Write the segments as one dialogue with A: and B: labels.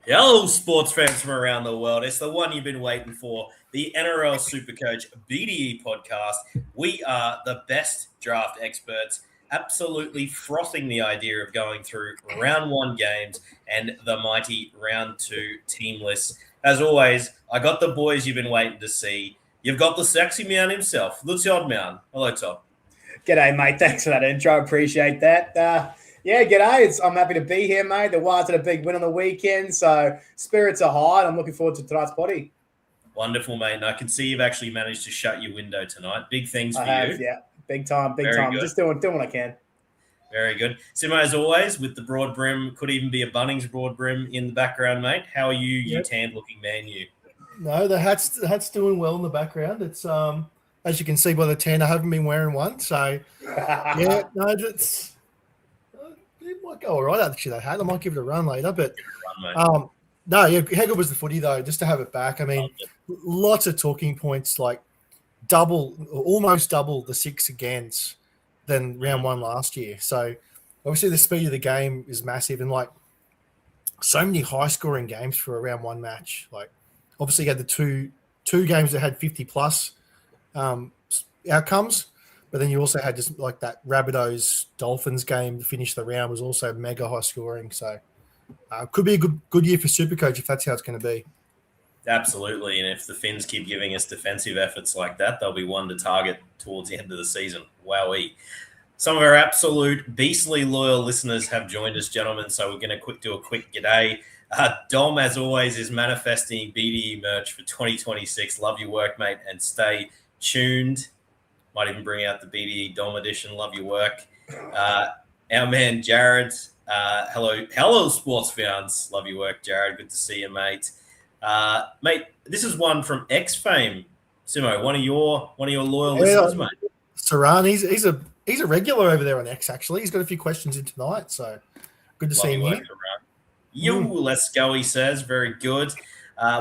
A: Hello, sports fans from around the world. It's the one you've been waiting for, the NRL SuperCoach BDE Podcast. We are the best draft experts, absolutely frothing the idea of going through round one games and the mighty round two team lists. As always, I got the boys you've been waiting to see. You've got the sexy man himself, Lucy Oddman. Hello, Tom.
B: G'day, mate. Thanks for that intro. Appreciate that. Yeah, g'day. I'm happy to be here, mate. The Wires had a big win on the weekend, so spirits are high. I'm looking forward to tonight's potty.
A: Wonderful, mate. And I can see you've actually managed to shut your window tonight. Big things for you.
B: Yeah. Big time.
A: Very
B: Good.
A: Good.
B: Just doing what I can.
A: Very good. Simo, as always, with the broad brim, could even be a Bunnings broad brim in the background, mate. How are you, you tanned-looking man, you?
C: No, the hat's doing well in the background. It's as you can see by the tan, I haven't been wearing one. So, yeah, no, it might go all right, actually, that hat. I might give it a run later. But, no, yeah, how good was the footy, though, just to have it back? I mean, lots of talking points, like almost double the six against than round one last year. So, obviously, the speed of the game is massive. And, like, so many high-scoring games for a round one match. Like, obviously, you had the two games that had 50-plus outcomes. But then you also had just like that Rabbitohs-Dolphins game to finish the round was also mega high scoring. So could be a good year for SuperCoach if that's how it's going to be.
A: Absolutely. And if the Finns keep giving us defensive efforts like that, they'll be one to target towards the end of the season. Wowee. Some of our absolute beastly loyal listeners have joined us, gentlemen. So we're going to do a quick g'day. Dom, as always, is manifesting BDE merch for 2026. Love your work, mate, and stay tuned. Might even bring out the BDE Dom edition. Love your work. Our man Jared. Hello, sports fans. Love your work, Jared. Good to see you, mate. Mate, this is one from X Fame. Simo, one of your loyal listeners, mate.
C: Saran, he's a regular over there on X. Actually, he's got a few questions in tonight, so good to see him here.
A: Let's go. He says, very good.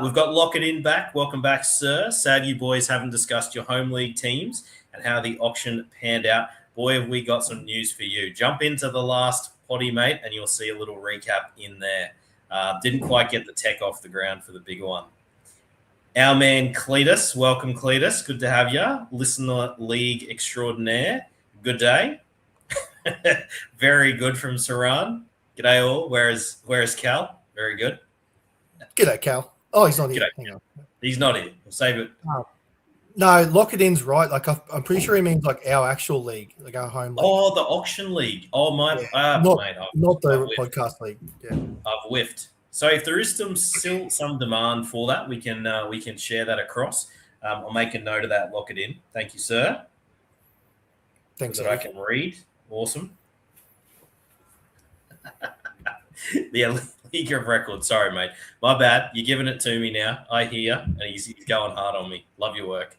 A: We've got Lock It In back. Welcome back, sir. Sad you boys haven't discussed your home league teams and how the auction panned out. Boy, have we got some news for you. Jump into the last potty, mate, and you'll see a little recap in there. Didn't quite get the tech off the ground for the big one. Our man Cletus. Welcome, Cletus. Good to have you. Listener League extraordinaire. Good day. Very good from Saran. G'day all. Where is Cal? Very good.
C: G'day, Cal. Oh, he's not here.
A: Hang on. He's not here. We'll save it.
C: No, Lock It In's right. Like I'm pretty sure he means like our actual league, like our home league.
A: Oh, the auction league. Oh my,
C: not the podcast league. Yeah,
A: I've whiffed. So if there is still some demand for that, we can share that across. I'll make a note of that. Lock It In. Thank you, sir.
C: Thanks.
A: So that I can read. Awesome. The League of Records. Sorry, mate. My bad. You're giving it to me now. I hear, and he's going hard on me. Love your work.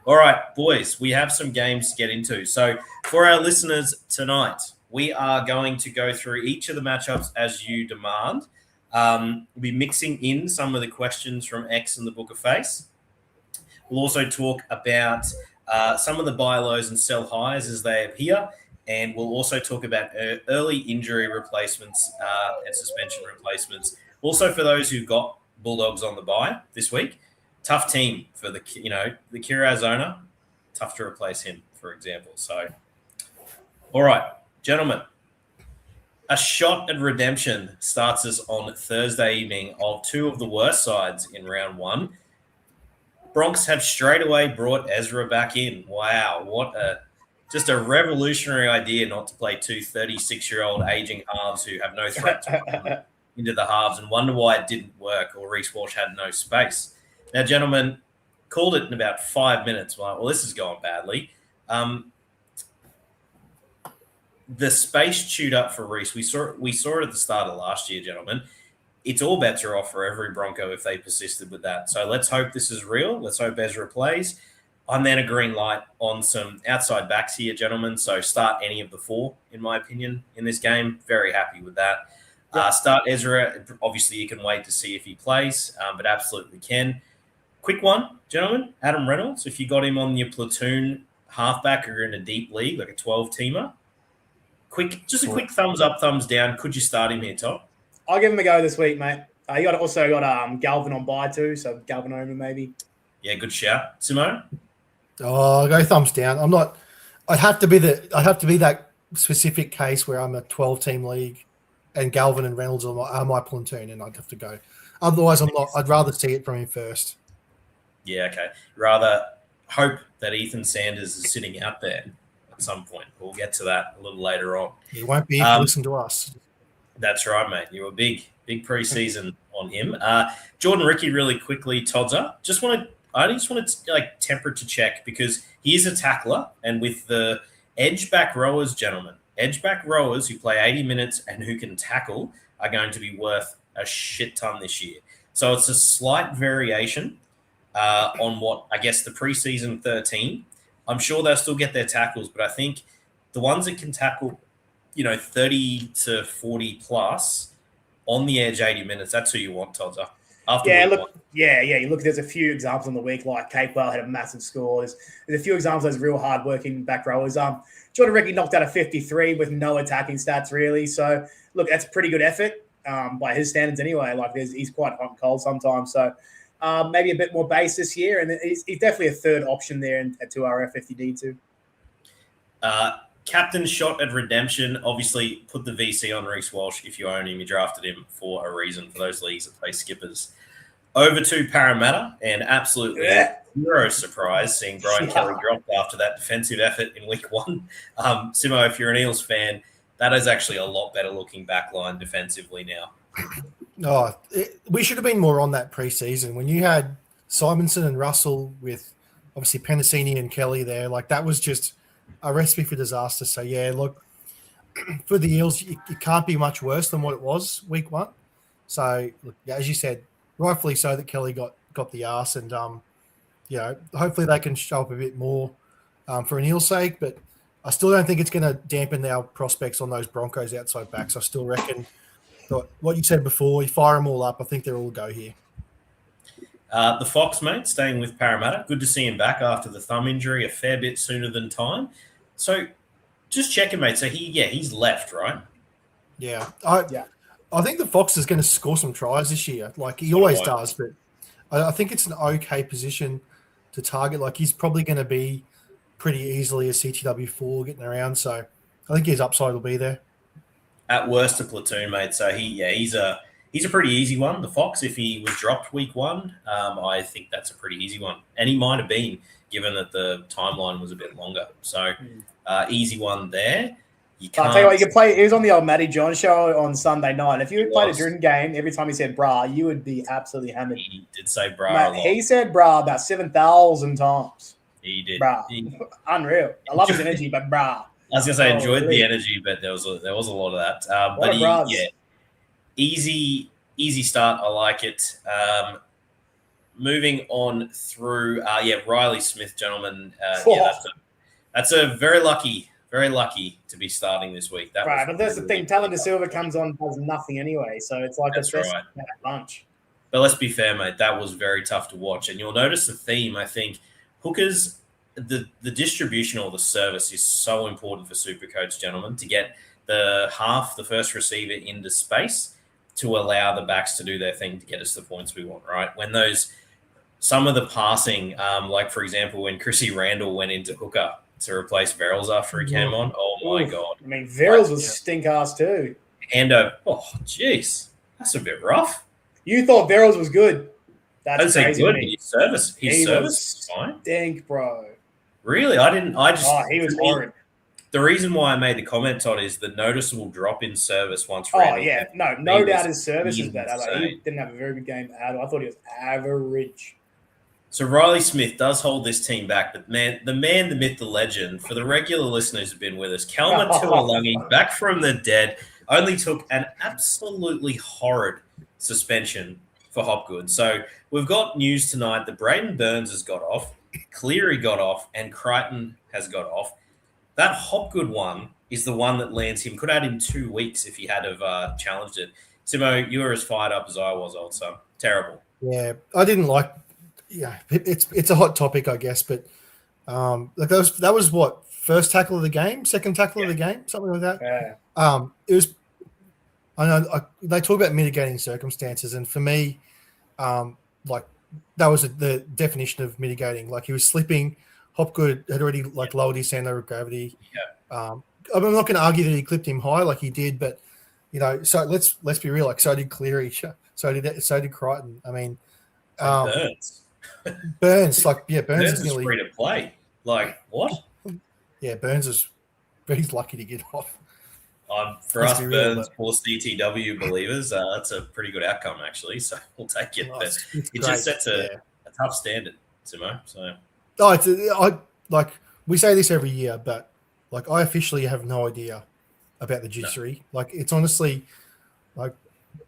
A: All right, boys, we have some games to get into. So for our listeners tonight, we are going to go through each of the matchups as you demand. We'll be mixing in some of the questions from X and the Book of Face. We'll also talk about some of the buy lows and sell highs as they appear. And we'll also talk about early injury replacements and suspension replacements. Also, for those who got Bulldogs on the bye this week, tough team for the Kiraz owner. Tough to replace him, for example. So, all right, gentlemen, a shot at redemption starts us on Thursday evening of two of the worst sides in round one. Bronx have straight away brought Ezra back in. Wow, what just a revolutionary idea not to play two 36-year-old aging halves who have no threat to come into the halves and wonder why it didn't work or Reece Walsh had no space. Now, gentlemen, called it in about 5 minutes. Well, this is going badly. The space chewed up for Reece. We saw it at the start of last year, gentlemen. It's all bets are off for every Bronco if they persisted with that. So let's hope this is real. Let's hope Ezra plays. I'm then a green light on some outside backs here, gentlemen. So start any of the four, in my opinion, in this game. Very happy with that. Start Ezra. Obviously, you can wait to see if he plays, but absolutely can. Quick one, gentlemen. Adam Reynolds, if you got him on your platoon halfback or in a deep league, like a 12-teamer, a quick thumbs up, thumbs down. Could you start him here, Tom?
B: I'll give him a go this week, mate. You also got Galvin on bye too, so Galvin only maybe.
A: Yeah, good shout. Simone?
C: Oh, I'll go thumbs down. I'm not. I'd have to be that specific case where I'm a 12-team league, and Galvin and Reynolds are my platoon, and I'd have to go. Otherwise, I'm not. I'd rather see it from him first.
A: Yeah, okay. Rather hope that Ethan Sanders is sitting out there at some point. We'll get to that a little later on.
C: He won't be if you listen to us.
A: That's right, mate. You were big preseason on him. Jordan Ricky, really quickly, Todzer. I just wanted to temperature check because he is a tackler, and with the edge back rowers, gentlemen, edge back rowers who play 80 minutes and who can tackle are going to be worth a shit ton this year. So it's a slight variation on what I guess the preseason 13. I'm sure they'll still get their tackles, but I think the ones that can tackle, 30 to 40 plus on the edge 80 minutes, that's who you want, Todzer.
B: You look. There's a few examples on the week, like Capewell had a massive score. There's a few examples of those real hard-working back rowers. Jordan Ricky knocked out a 53 with no attacking stats, really. So, look, that's pretty good effort by his standards anyway. Like, he's quite hot and cold sometimes. So, maybe a bit more base this year. And he's definitely a third option there at 2RF if you need to.
A: Captain shot at redemption. Obviously, put the VC on Reece Walsh if you own him. You drafted him for a reason for those leagues that play skippers. Over to Parramatta, and absolutely zero surprise seeing Brian Kelly drop after that defensive effort in week 1. Simo, if you're an Eels fan, that is actually a lot better looking back line defensively now.
C: We should have been more on that preseason when you had Simonson and Russell with obviously Penasini and Kelly there. Like, that was just a recipe for disaster. So, yeah, look, for the Eels, it can't be much worse than what it was week 1. So, look, as you said, rightfully so that Kelly got the arse, and hopefully they can show up a bit more for an Eel's sake. But I still don't think it's going to dampen our prospects on those Broncos outside backs. I still reckon what you said before, you fire them all up. I think they're all go here.
A: The Fox, mate, staying with Parramatta. Good to see him back after the thumb injury a fair bit sooner than time. So just checking, mate. So he's left, right?
C: Yeah. I think the Fox is going to score some tries this year. Like he always does, but I think it's an okay position to target. Like he's probably going to be pretty easily a CTW4 getting around. So I think his upside will be there.
A: At worst, a platoon, mate. So he's a pretty easy one. The Fox, if he was dropped week 1, I think that's a pretty easy one. And he might have been, given that the timeline was a bit longer. So easy one there.
B: I'll tell you what, you can play. He was on the old Matty John show on Sunday night. If you had played a Jordan game, every time he said "brah," you would be absolutely hammered.
A: He did say "brah" a lot.
B: He said "brah" about 7,000 times.
A: He did.
B: Brah. Unreal. I love his energy, but brah.
A: I was gonna say enjoyed the energy, but there was a lot of that. Easy start. I like it. Moving on through, Riley Smith, gentlemen. That's a very lucky to be starting this week.
B: Right, but that's the thing. Talon De Silva comes on, does nothing anyway, so it's like
A: that's
B: a
A: right.
B: lunch.
A: But let's be fair, mate. That was very tough to watch, and you'll notice the theme. I think hookers, the distribution or the service is so important for SuperCoach, gentlemen, to get the first receiver into space to allow the backs to do their thing to get us the points we want. Right when some of the passing, like for example, when Chrissy Randall went into hooker to replace Verrills after he came on. Oh, my God.
B: I mean, Verrills was stink-ass too.
A: Ando, jeez. That's a bit rough.
B: You thought Verrills was good. That's
A: I'd say
B: crazy.
A: Good. His service was fine.
B: Stink, bro.
A: Really?
B: He was horrid.
A: The reason why I made the comment, Todd, is the noticeable drop in service once Randall.
B: Oh, yeah. No doubt his service is better. Like, he didn't have a very good game at all. I thought he was average.
A: So Riley Smith does hold this team back, but the myth, the legend, for the regular listeners who've been with us, Kalma Tuolangi, back from the dead, only took an absolutely horrid suspension for Hopgood. So we've got news tonight that Braden Burns has got off, Cleary got off, and Crichton has got off. That Hopgood one is the one that lands him. Could have had him 2 weeks if he had have challenged it. Simo, you were as fired up as I was, old son. Terrible.
C: Yeah, I didn't like. Yeah, it's a hot topic, I guess, but that was what, first tackle of the game, second tackle of the game, something like that.
B: Yeah.
C: It was. I know they talk about mitigating circumstances, and for me, like that was the definition of mitigating. Like he was slipping. Hopgood had already like lowered his center of gravity.
A: Yeah.
C: I'm not going to argue that he clipped him high like he did, but so let's be real. Like so did Cleary, so did Crichton. I mean,
A: Burns.
C: Burns
A: Burns
C: is
A: is
C: nearly
A: free to play. Like what?
C: Yeah, he's lucky to get off.
A: For us Burns poor CTW believers, that's a pretty good outcome actually. So we'll take it. But it just sets a tough standard, Simo. So
C: we say this every year, but like I officially have no idea about the judiciary. No. Like it's honestly like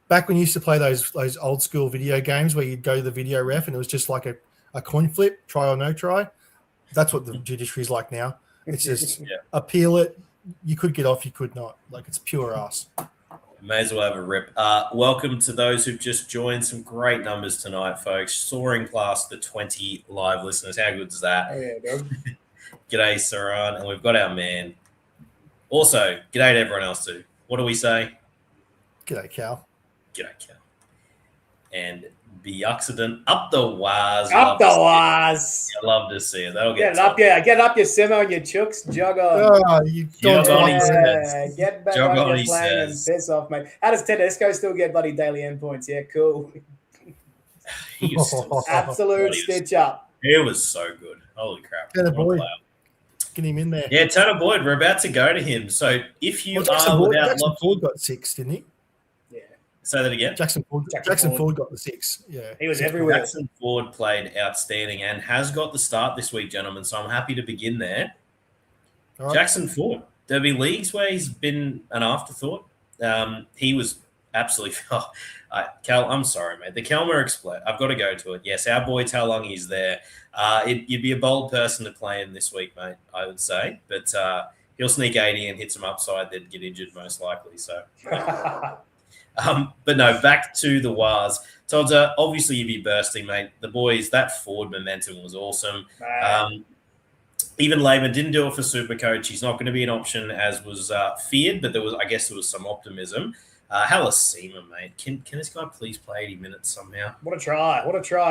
C: back when you used to play those old school video games where you'd go to the video ref and it was just like a coin flip, try or no try. That's what the judiciary is like now. It's just appeal it. You could get off, you could not. Like it's pure ass.
A: May as well have a rip. Welcome to those who've just joined. Some great numbers tonight, folks. Soaring past the 20 live listeners. How good is that?
B: Oh, yeah, dude.
A: G'day, Saran. And we've got our man. Also, g'day to everyone else too. What do we say?
C: G'day, Cal.
A: G'day, Cal. And the accident up the waz.
B: Up the waz.
A: I love to see it. That'll
B: get up, get up your Simo and your chooks. Jog on.
C: Oh, you don't
B: get back on your plane and piss off, mate. How does Tedesco still get bloody daily endpoints? Yeah, cool. Absolute stitch up.
A: He was so good. Holy crap.
C: Tanner Boyd. Get him in there.
A: Yeah, Tanner Boyd. We're about to go to him. So if you
C: Jackson Ford got 6, didn't he?
A: Say that again.
C: Jackson Ford got the 6. Yeah,
B: he was everywhere.
A: Jackson Ford played outstanding and has got the start this week, gentlemen. So I'm happy to begin there. Right. Jackson Ford. There'll be leagues where he's been an afterthought. He was absolutely. Cal, I'm sorry, mate. The Kelmer explode. I've got to go to it. Yes, our boy Taulungi's there. You'd be a bold person to play him this week, mate. I would say, but he'll sneak 80 and hit some upside. They'd get injured most likely. So. But no, back to the Waz. Todza, obviously you'd be bursting, mate. The boys, that forward momentum was awesome. Even Laban didn't do it for SuperCoach. He's not going to be an option as was feared, but there was some optimism. Halasima, mate. Can this guy please play 80 minutes somehow?
B: What a try.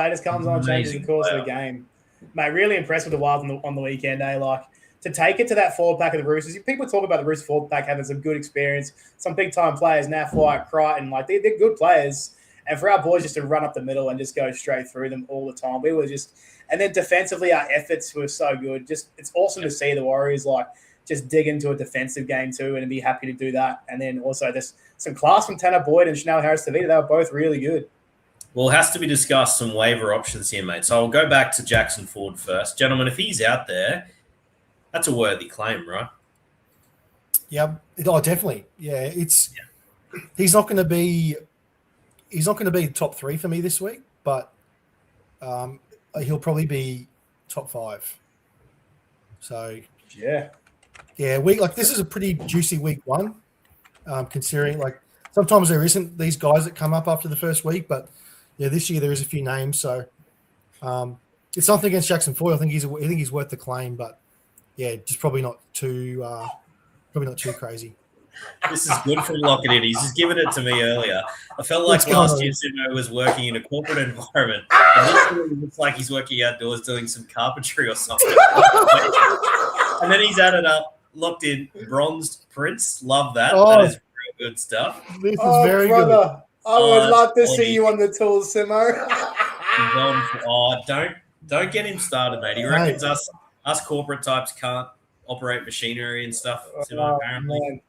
B: It just comes on, changes the course of the game. Mate, really impressed with the Wild on the weekend, eh? Like, to take it to that forward pack of the Roosters. People talk about the Roosters forward pack having some good experience, some big-time players, Naff White, Crichton. Like, they're good players. And for our boys just to run up the middle and just go straight through them all the time, we were just – and then defensively, our efforts were so good. Just it's awesome to see the Warriors, like, just dig into a defensive game too and be happy to do that. And then also there's some class from Tanner Boyd and Chanel Harris-Tavita. They were both really good.
A: Well, it has to be discussed some waiver options here, mate. So I'll go back to Jackson Ford first. Gentlemen, if he's out there – that's a worthy claim, right?
C: Yeah. Oh, definitely. Yeah. He's not going to be top 3 for me this week, but he'll probably be top 5. So
B: yeah.
C: This is a pretty juicy week 1, considering like sometimes there isn't these guys that come up after the first week, but yeah, this year there is a few names. So it's something against Jackson Ford. I think he's worth the claim, but. Yeah, just probably not too crazy.
A: This is good from Lock It In. He's just given it to me earlier. I felt like last year Simo was working in a corporate environment. And this year it looks like he's working outdoors doing some carpentry or something. And then he's added up, locked in bronzed prints. Love that. That is real good stuff.
C: This is very good.
B: I would love to see you on the tools, Simo.
A: Don't get him started, mate. He reckons us corporate types can't operate machinery and stuff, apparently.
C: Man.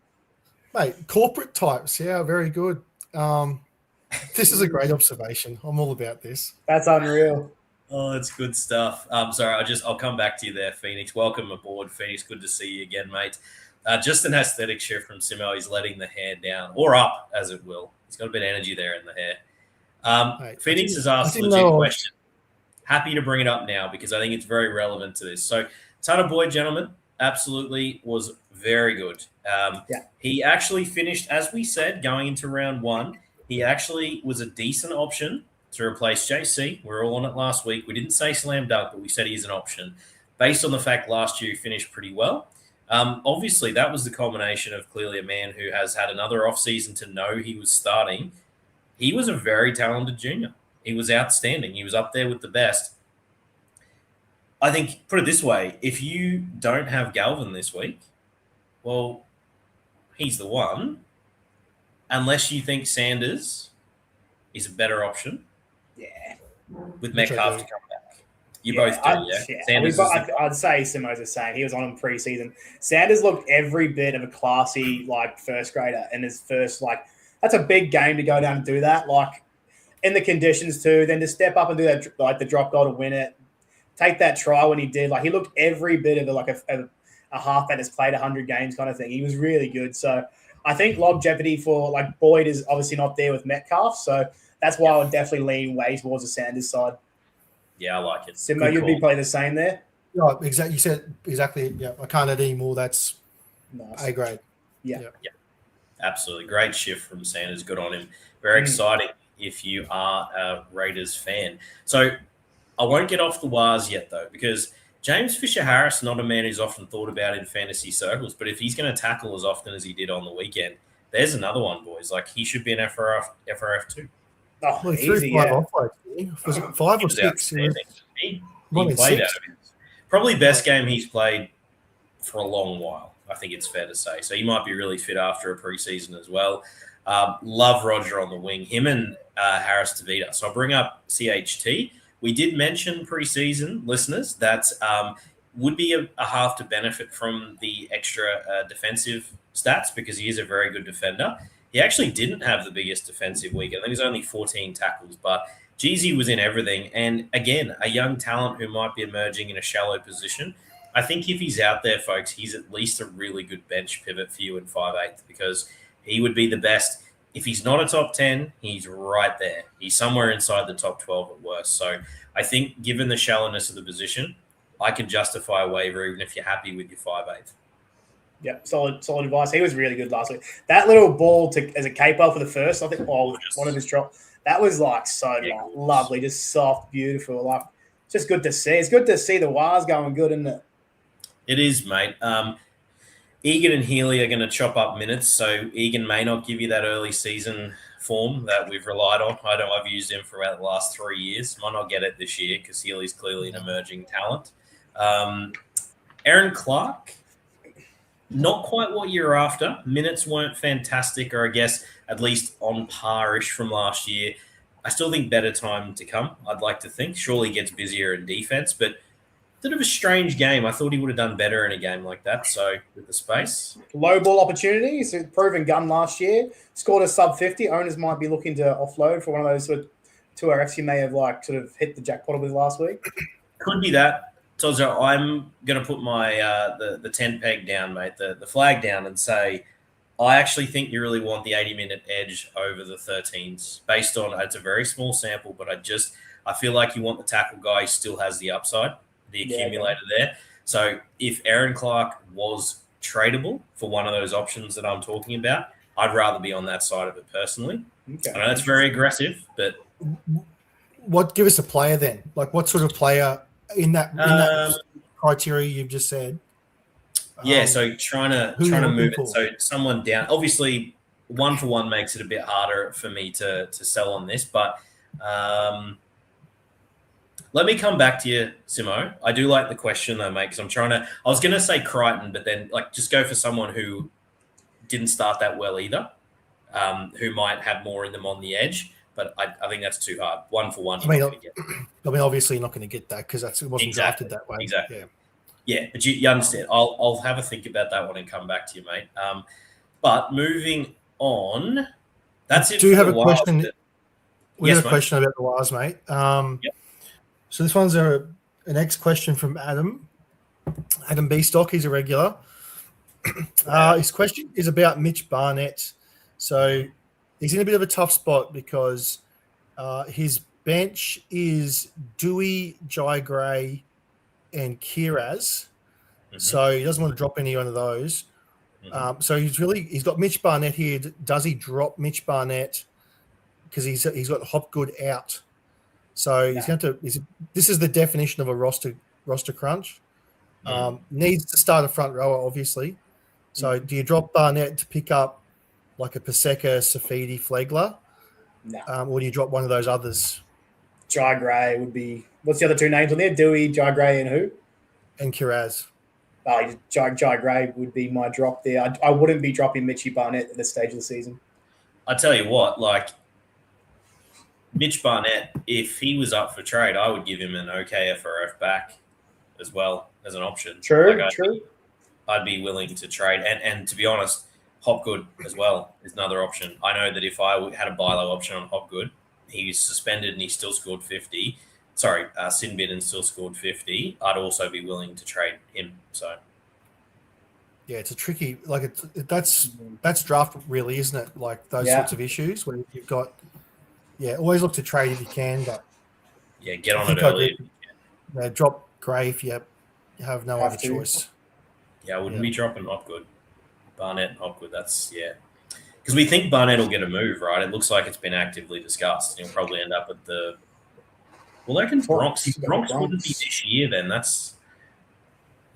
C: Mate, corporate types, yeah, very good. This is a great observation. I'm all about this.
B: That's unreal.
A: Oh, it's good stuff. Sorry, I'll come back to you there, Phoenix. Welcome aboard, Phoenix. Good to see you again, mate. Just an aesthetic shift from Simo. He's letting the hair down, or up, as it will. He's got a bit of energy there in the hair.
C: Mate,
A: Phoenix has asked a legit question. Happy to bring it up now because I think it's very relevant to this. So, Tanner Boyd, gentlemen, absolutely was very good. He actually finished, as we said, going into round 1. He actually was a decent option to replace JC. We were all on it last week. We didn't say slam dunk, but we said he's an option based on the fact last year he finished pretty well. Obviously, that was the culmination of clearly a man who has had another off-season to know he was starting. He was a very talented junior. He was outstanding. He was up there with the best. I think, put it this way, if you don't have Galvin this week, well, he's the one. Unless you think Sanders is a better option.
B: Yeah.
A: With Metcalf to come back. You both do, yeah?
B: Sanders I'd say Simo's the same. He was on him pre-season. Sanders looked every bit of a classy, first grader in his first, that's a big game to go down and do that, in the conditions too. Then to step up and do that, the drop goal to win it. Take that try when he did. He looked every bit of a half that has played 100 games kind of thing. He was really good. So I think longevity for Boyd is obviously not there with Metcalf. So that's why I would definitely lean way towards the Sanders side.
A: Yeah, I like it.
B: Simo, you'd be probably the same there.
C: Yeah, exactly. You said exactly. Yeah, I can't add any more. That's
B: nice.
C: A grade.
B: Yeah.
A: Absolutely. Great shift from Sanders. Good on him. Very exciting if you are a Raiders fan. So I won't get off the wires yet, though, because James Fisher-Harris, not a man who's often thought about in fantasy circles, but if he's going to tackle as often as he did on the weekend, there's another one, boys. He should be an FRF too.
B: Oh,
C: well,
B: easy, yeah.
C: Was it 5 or 6?
A: He played out of his probably best game he's played for a long while, I think it's fair to say. So he might be really fit after a preseason as well. Love Roger on the wing. Him and Harris Tavita. So I'll bring up CHT. We did mention preseason, listeners, that would be a half to benefit from the extra defensive stats because he is a very good defender. He actually didn't have the biggest defensive week. I think it was only 14 tackles, but Jeezy was in everything. And again, a young talent who might be emerging in a shallow position. I think if he's out there, folks, he's at least a really good bench pivot for you in 5/8 because he would be the best. If he's not a top 10, he's right there. He's somewhere inside the top 12 at worst. So I think given the shallowness of the position, I can justify a waiver even if you're happy with your 5/8.
B: Yeah, solid advice. He was really good last week. That little ball as a capo for the first, I think, one of his drop. That was lovely, just soft, beautiful. Just good to see. It's good to see the wires going good, isn't it?
A: It is, mate. Egan and Healy are going to chop up minutes, so Egan may not give you that early season form that we've relied on. I know I've used him for about the last 3 years. Might not get it this year because Healy's clearly an emerging talent. Aaron Clark, not quite what you're after. Minutes weren't fantastic, or I guess at least on par-ish from last year. I still think better time to come, I'd like to think. Surely gets busier in defense, but bit of a strange game. I thought he would have done better in a game like that. So with the space,
B: low ball opportunity. He's a proven gun last year. Scored a sub 50. Owners might be looking to offload for one of those sort of 2RFs you may have hit the jackpot with last week.
A: Could be that. Tozo, I'm going to put my the tent peg down, mate, the flag down, and say I actually think you really want the 80-minute edge over the 13s. Based on it's a very small sample, but I feel like you want the tackle guy who still has the upside. The accumulator there. So if Aaron Clark was tradable for one of those options that I'm talking about, I'd rather be on that side of it personally. Okay. I know that's very aggressive, but
C: give us a player then? What sort of player in that criteria you've just said?
A: Yeah, so trying to move it. So someone down. Obviously, 1-for-1 makes it a bit harder for me to sell on this, but let me come back to you, Simo. I do like the question though, mate, because I was going to say Crichton, but then just go for someone who didn't start that well either, who might have more in them on the edge. But I think that's too hard. 1-for-1.
C: Obviously you're not going to get that because it wasn't drafted that way.
A: Exactly. Yeah, but you understand. I'll have a think about that one and come back to you, mate. But moving on, that's it.
C: Do you have a question? We have a
A: mate.
C: question about the wires, mate.
A: Yep.
C: So this one's an next question from Adam Beestock. He's a regular. His question is about Mitch Barnett. So he's in a bit of a tough spot because his bench is Dewey, Jai Gray, and Kiraz. Mm-hmm. So he doesn't want to drop any one of those. Mm-hmm. So he's got Mitch Barnett here. Does he drop Mitch Barnett because he's got Hopgood out? So he's going to. This is the definition of a roster crunch. Needs to start a front rower, obviously. So do you drop Barnett to pick up like a Paseka, Safidi, Flegler?
B: No.
C: Or do you drop one of those others?
B: Jai Gray would be – what's the other two names on there? Dewey, Jai Gray, and who?
C: And Kiraz.
B: Jai Gray would be my drop there. I wouldn't be dropping Mitchie Barnett at this stage of the season.
A: I tell you what, like Mitch Barnett, if he was up for trade, I would give him an OKFRF back as well as an option.
B: True.
A: I'd be willing to trade. And to be honest, Hopgood as well is another option. I know that if I had a buy low option on Hopgood, he was suspended and he still scored 50. Sorry, Sinbin and still scored 50. I'd also be willing to trade him. So,
C: yeah, it's a tricky that's draft really, isn't it? Like those sorts of issues where you've got always look to trade if you can, but
A: get on it early.
C: Drop Gray if you have no other choice.
A: Yeah, I wouldn't be dropping Hopgood. Barnett, Hopgood, that's because we think Barnett will get a move, right? It looks like it's been actively discussed. He'll probably end up at the. Well, I reckon Bronx wouldn't be this year. Then that's.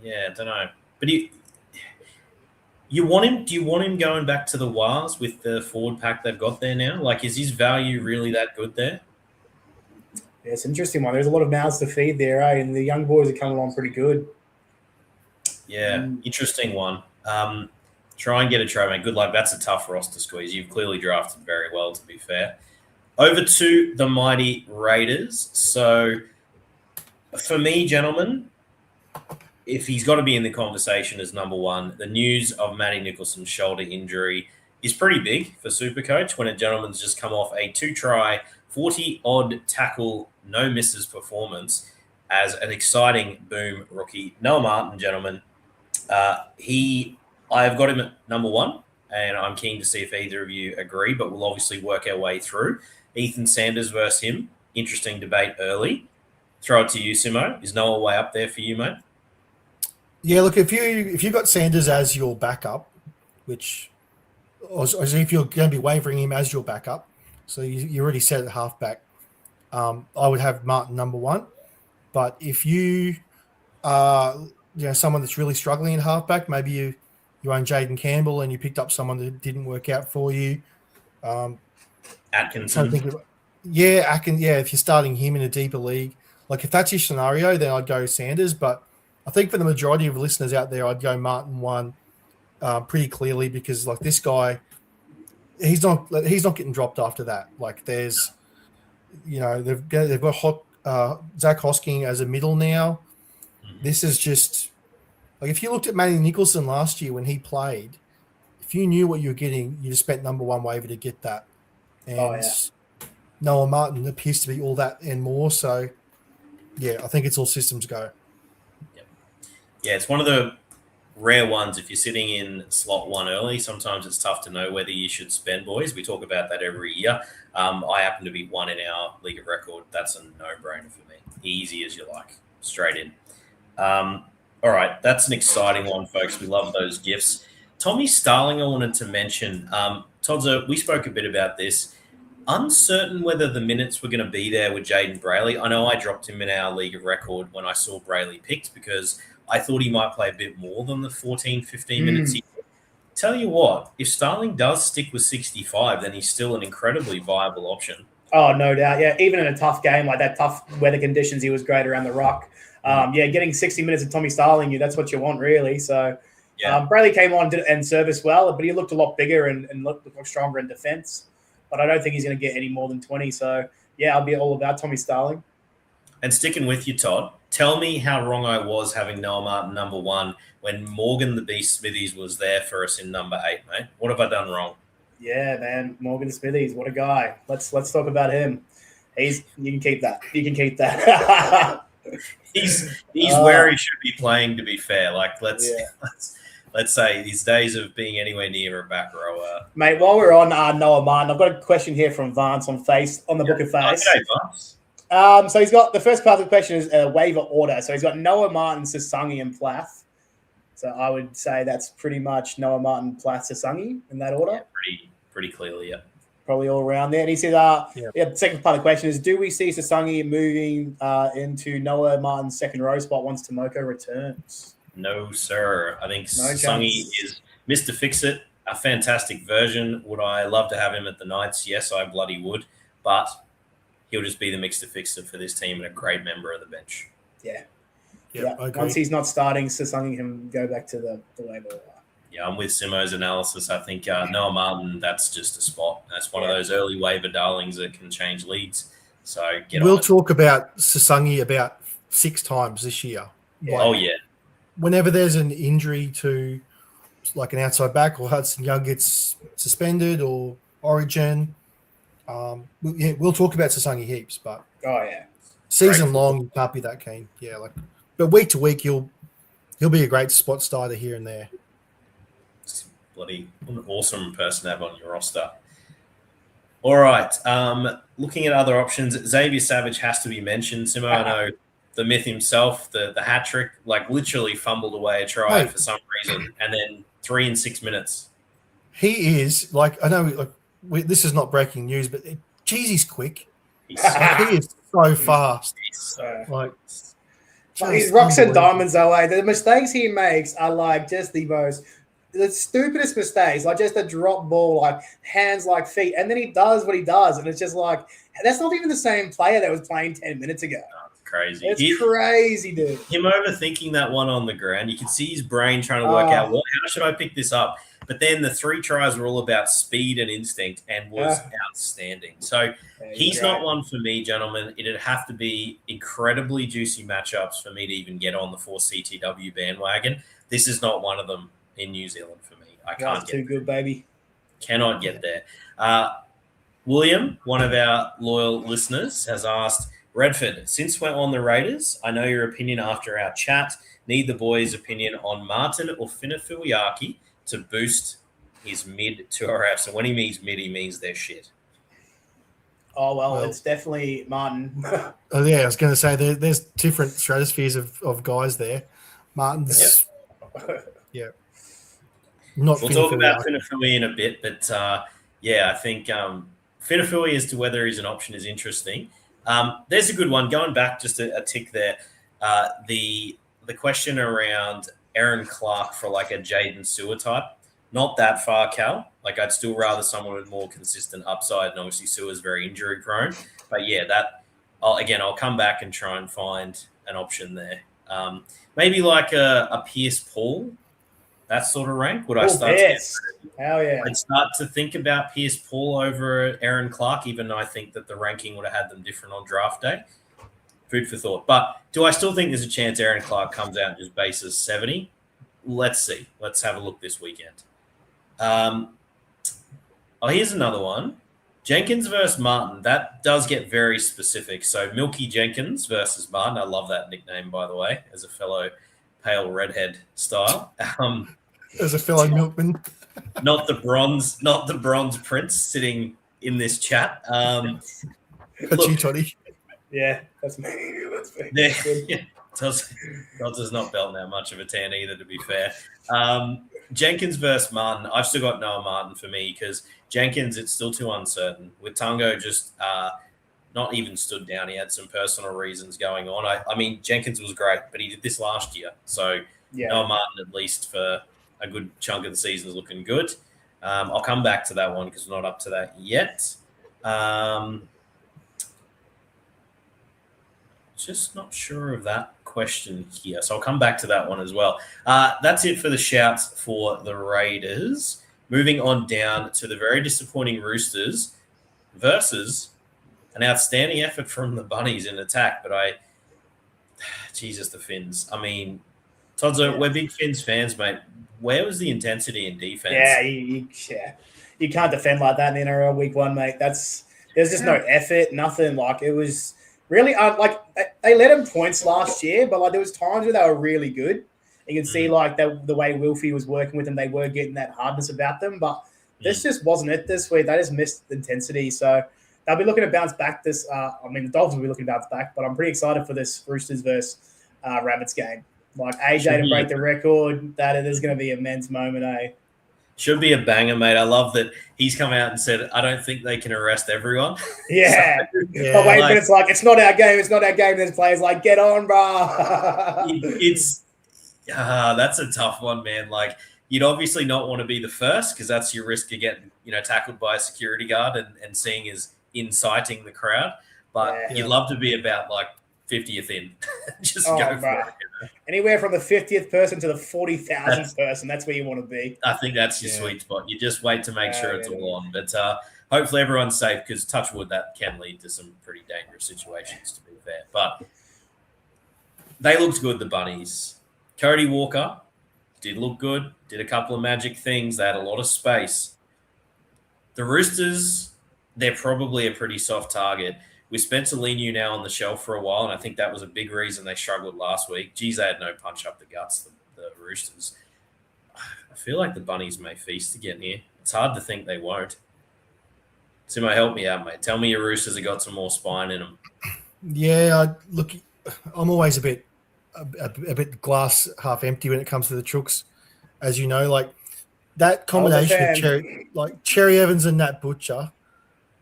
A: I don't know, but you want him? Do you want him going back to the Wars with the forward pack they've got there now? Like, is his value really that good there?
B: Yeah, it's an interesting one. There's a lot of mouths to feed there, and the young boys are coming along pretty good.
A: Yeah, interesting one. Try and get a trade, mate. Good luck. That's a tough roster squeeze. You've clearly drafted very well, to be fair. Over to the mighty Raiders. So, for me, gentlemen, if he's got to be in the conversation as number one, the news of Matty Nicholson's shoulder injury is pretty big for Supercoach when a gentleman's just come off a 2-try, 40-odd tackle, no misses performance as an exciting boom rookie. Noah Martin, gentlemen, I've got him at number one, and I'm keen to see if either of you agree, but we'll obviously work our way through. Ethan Sanders versus him. Interesting debate early. Throw it to you, Simo. Is Noah way up there for you, mate?
C: Yeah, look, if you've got Sanders as your backup, which or if you're going to be wavering him as your backup, so you already said at halfback, I would have Martin number one. But if you are someone that's really struggling in halfback, maybe you own Jaden Campbell and you picked up someone that didn't work out for you.
A: Atkinson.
C: If you're starting him in a deeper league, like if that's your scenario, then I'd go Sanders. But I think for the majority of listeners out there, I'd go Martin one pretty clearly because like this guy, he's not getting dropped after that. Like there's, they've got Zach Hosking as a middle now. This is just like if you looked at Matty Nicholson last year when he played, if you knew what you were getting, you just spent number one waiver to get that. And Noah Martin appears to be all that and more. So, I think it's all systems go.
A: Yeah, it's one of the rare ones. If you're sitting in slot one early, sometimes it's tough to know whether you should spend, boys. We talk about that every year. I happen to be one in our League of Record. That's a no-brainer for me. Easy as you like. Straight in. All right, that's an exciting one, folks. We love those gifts. Tommy Starling, I wanted to mention. Todzo, we spoke a bit about this. Uncertain whether the minutes were going to be there with Jaden Brayley. I know I dropped him in our League of Record when I saw Brayley picked because I thought he might play a bit more than the 14, 15 minutes he did. Tell you what, if Starling does stick with 65, then he's still an incredibly viable option.
B: Oh, no doubt. Yeah, even in a tough game like that, tough weather conditions, he was great around the rock. Getting 60 minutes of Tommy Starling, that's what you want, really. So Brayley came on and serviced well, but he looked a lot bigger and looked stronger in defense. But I don't think he's going to get any more than 20. So, I'll be all about Tommy Starling.
A: And sticking with you, Todd, tell me how wrong I was having Noah Martin number one when Morgan the Beast Smithies was there for us in number 8, mate. What have I done wrong?
B: Yeah, man, Morgan Smithies, what a guy. Let's talk about him. You can keep that. You can keep that.
A: He's where he should be playing, to be fair. Like, let's say his days of being anywhere near a back rower.
B: Mate, while we're on Noah Martin, I've got a question here from Vance on the Book of Face.
A: Okay, Vance.
B: So he's got the first part of the question is waiver order. So he's got Noah Martin, Sasangi, and Plath. So I would say that's pretty much Noah Martin, Plath, Sasangi in that order.
A: Yeah, pretty clearly, yeah.
B: Probably all around there. And he said, the second part of the question is, do we see Sasangi moving into Noah Martin's second row spot once Tomoko returns?
A: No, sir. I think
B: No
A: Sungy
B: chance.
A: is Mr. Fix-It, a fantastic version. Would I love to have him at the Knights? Yes, I bloody would. But he'll just be the Mr. Fix-It for this team and a great member of the bench.
B: Yeah.
C: I agree.
B: Once he's not starting, Sasagi can go back to the way they were.
A: Yeah, I'm with Simo's analysis. I think Noah Martin, that's just a spot. That's one of those early waiver darlings that can change leagues. So
C: we'll talk about Sasangi about 6 times this year.
B: Yeah.
A: Oh, yeah.
C: Whenever there's an injury to like an outside back or Hudson Young gets suspended or Origin, we'll talk about Sasangi heaps, but season long you can't be that keen. Yeah, but week to week he'll be a great spot starter here and there.
A: Bloody an awesome person to have on your roster. All right. Looking at other options, Xavier Savage has to be mentioned. Simo, I know the myth himself, the hat trick, literally fumbled away a try for some reason, and then 3 in 6 minutes.
C: He is I know this is not breaking news, but he's quick. He is so fast.
B: He's rocks and diamonds that way. The mistakes he makes are just the stupidest mistakes, just a drop ball, hands like feet, and then he does what he does, and it's just that's not even the same player that was playing 10 minutes ago.
A: Crazy.
B: It's crazy, dude.
A: Him overthinking that one on the ground. You can see his brain trying to work out, how should I pick this up? But then the 3 tries were all about speed and instinct and was outstanding. So he's not one for me, gentlemen. It'd have to be incredibly juicy matchups for me to even get on the 4 CTW bandwagon. This is not one of them in New Zealand for me. I can't get
B: too good, baby.
A: Cannot get there. William, one of our loyal listeners, has asked, Redford, since we're on the Raiders, I know your opinion after our chat. Need the boys' opinion on Martin or Finafiliaki to boost his mid to RF. So when he means mid, he means they're shit.
B: Oh, well, it's definitely Martin.
C: I was going to say there's different stratospheres of guys there. Martin's, not.
A: We'll talk about Finafili in a bit, but I think Finafili as to whether he's an option is interesting. There's a good one. Going back just a tick there, the question around Aaron Clark for a Jaden Sewer type, not that far, Cal. I'd still rather someone with more consistent upside, and obviously Sewer's very injury prone. But I'll come back and try and find an option there. Maybe a Pierce Paul, that sort of rank. Would I start?
B: Hell yeah!
A: I'd start to think about Pierce Paul over Aaron Clark, even though I think that the ranking would have had them different on draft day. Food for thought. But do I still think there's a chance Aaron Clark comes out and just bases 70? Let's see. Let's have a look this weekend. Here's another one. Jenkins versus Martin. That does get very specific. So Milky Jenkins versus Martin. I love that nickname, by the way, as a fellow pale redhead style.
C: As a fellow milkman.
A: Not the bronze prince sitting in this chat.
C: That's you, Toddy.
B: Yeah, that's me.
A: Does not belt that much of a tan either, to be fair. Jenkins versus Martin. I've still got Noah Martin for me because Jenkins, it's still too uncertain. With Tungo just not even stood down. He had some personal reasons going on. I mean, Jenkins was great, but he did this last year. So Noah Martin, at least for a good chunk of the season, is looking good. I'll come back to that one because we're not up to that yet. Just not sure of that question here. So I'll come back to that one as well. That's it for the shouts for the Raiders. Moving on down to the very disappointing Roosters versus an outstanding effort from the Bunnies in attack. But Jesus, the Finns. I mean, Todzo, we're big Finns fans, mate. Where was the intensity in defense?
B: Yeah, you can't defend like that in the NRL week 1, mate. There's just no effort, nothing. It was really they let him points last year, but there was times where they were really good. You can see the way Wilfie was working with them, they were getting that hardness about them. But this just wasn't it this week. They just missed the intensity. So they'll be looking to bounce back this. The Dolphins will be looking to bounce back, but I'm pretty excited for this Roosters versus Rabbits game. AJ to break the record, that is going to be a men's moment, eh?
A: Should be a banger, mate. I love that he's come out and said, I don't think they can arrest everyone.
B: Yeah. But wait a minute, it's not our game. It's not our game. There's players get on, bro.
A: That's a tough one, man. Like, you'd obviously not want to be the first because that's your risk of getting, tackled by a security guard and seeing as inciting the crowd. But you'd love to be about like 50th in. Just go for it.
B: Anywhere from the 50th person to the 40,000th person, that's where you want to be.
A: I think that's your sweet spot. You just wait to make sure it's all on. But hopefully everyone's safe because, touch wood, that can lead to some pretty dangerous situations, to be fair. But they looked good, the Bunnies. Cody Walker did look good, did a couple of magic things. They had a lot of space. The Roosters, they're probably a pretty soft target. With Spencer Leniu now on the shelf for a while, and I think that was a big reason they struggled last week. Geez, they had no punch up the guts, the Roosters. I feel like the Bunnies may feast again here. It's hard to think they won't. Simo, help me out, mate. Tell me your Roosters have got some more spine in them.
C: Yeah, look, I'm always a bit glass half empty when it comes to the Chooks. As you know, like that combination of Cherry Evans and Nat Butcher,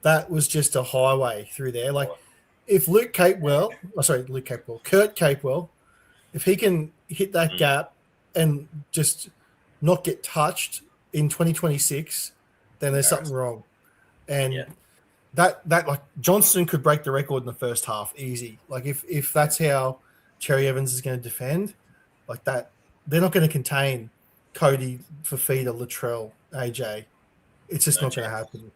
C: that was just a highway through there. Like, if Kurt Capewell, if he can hit that gap and just not get touched in 2026, then there's something wrong. And that like Johnston could break the record in the first half easy. Like if that's how Cherry Evans is going to defend, like that, they're not going to contain Cody, Fafita, Latrell, AJ. It's just not going to happen.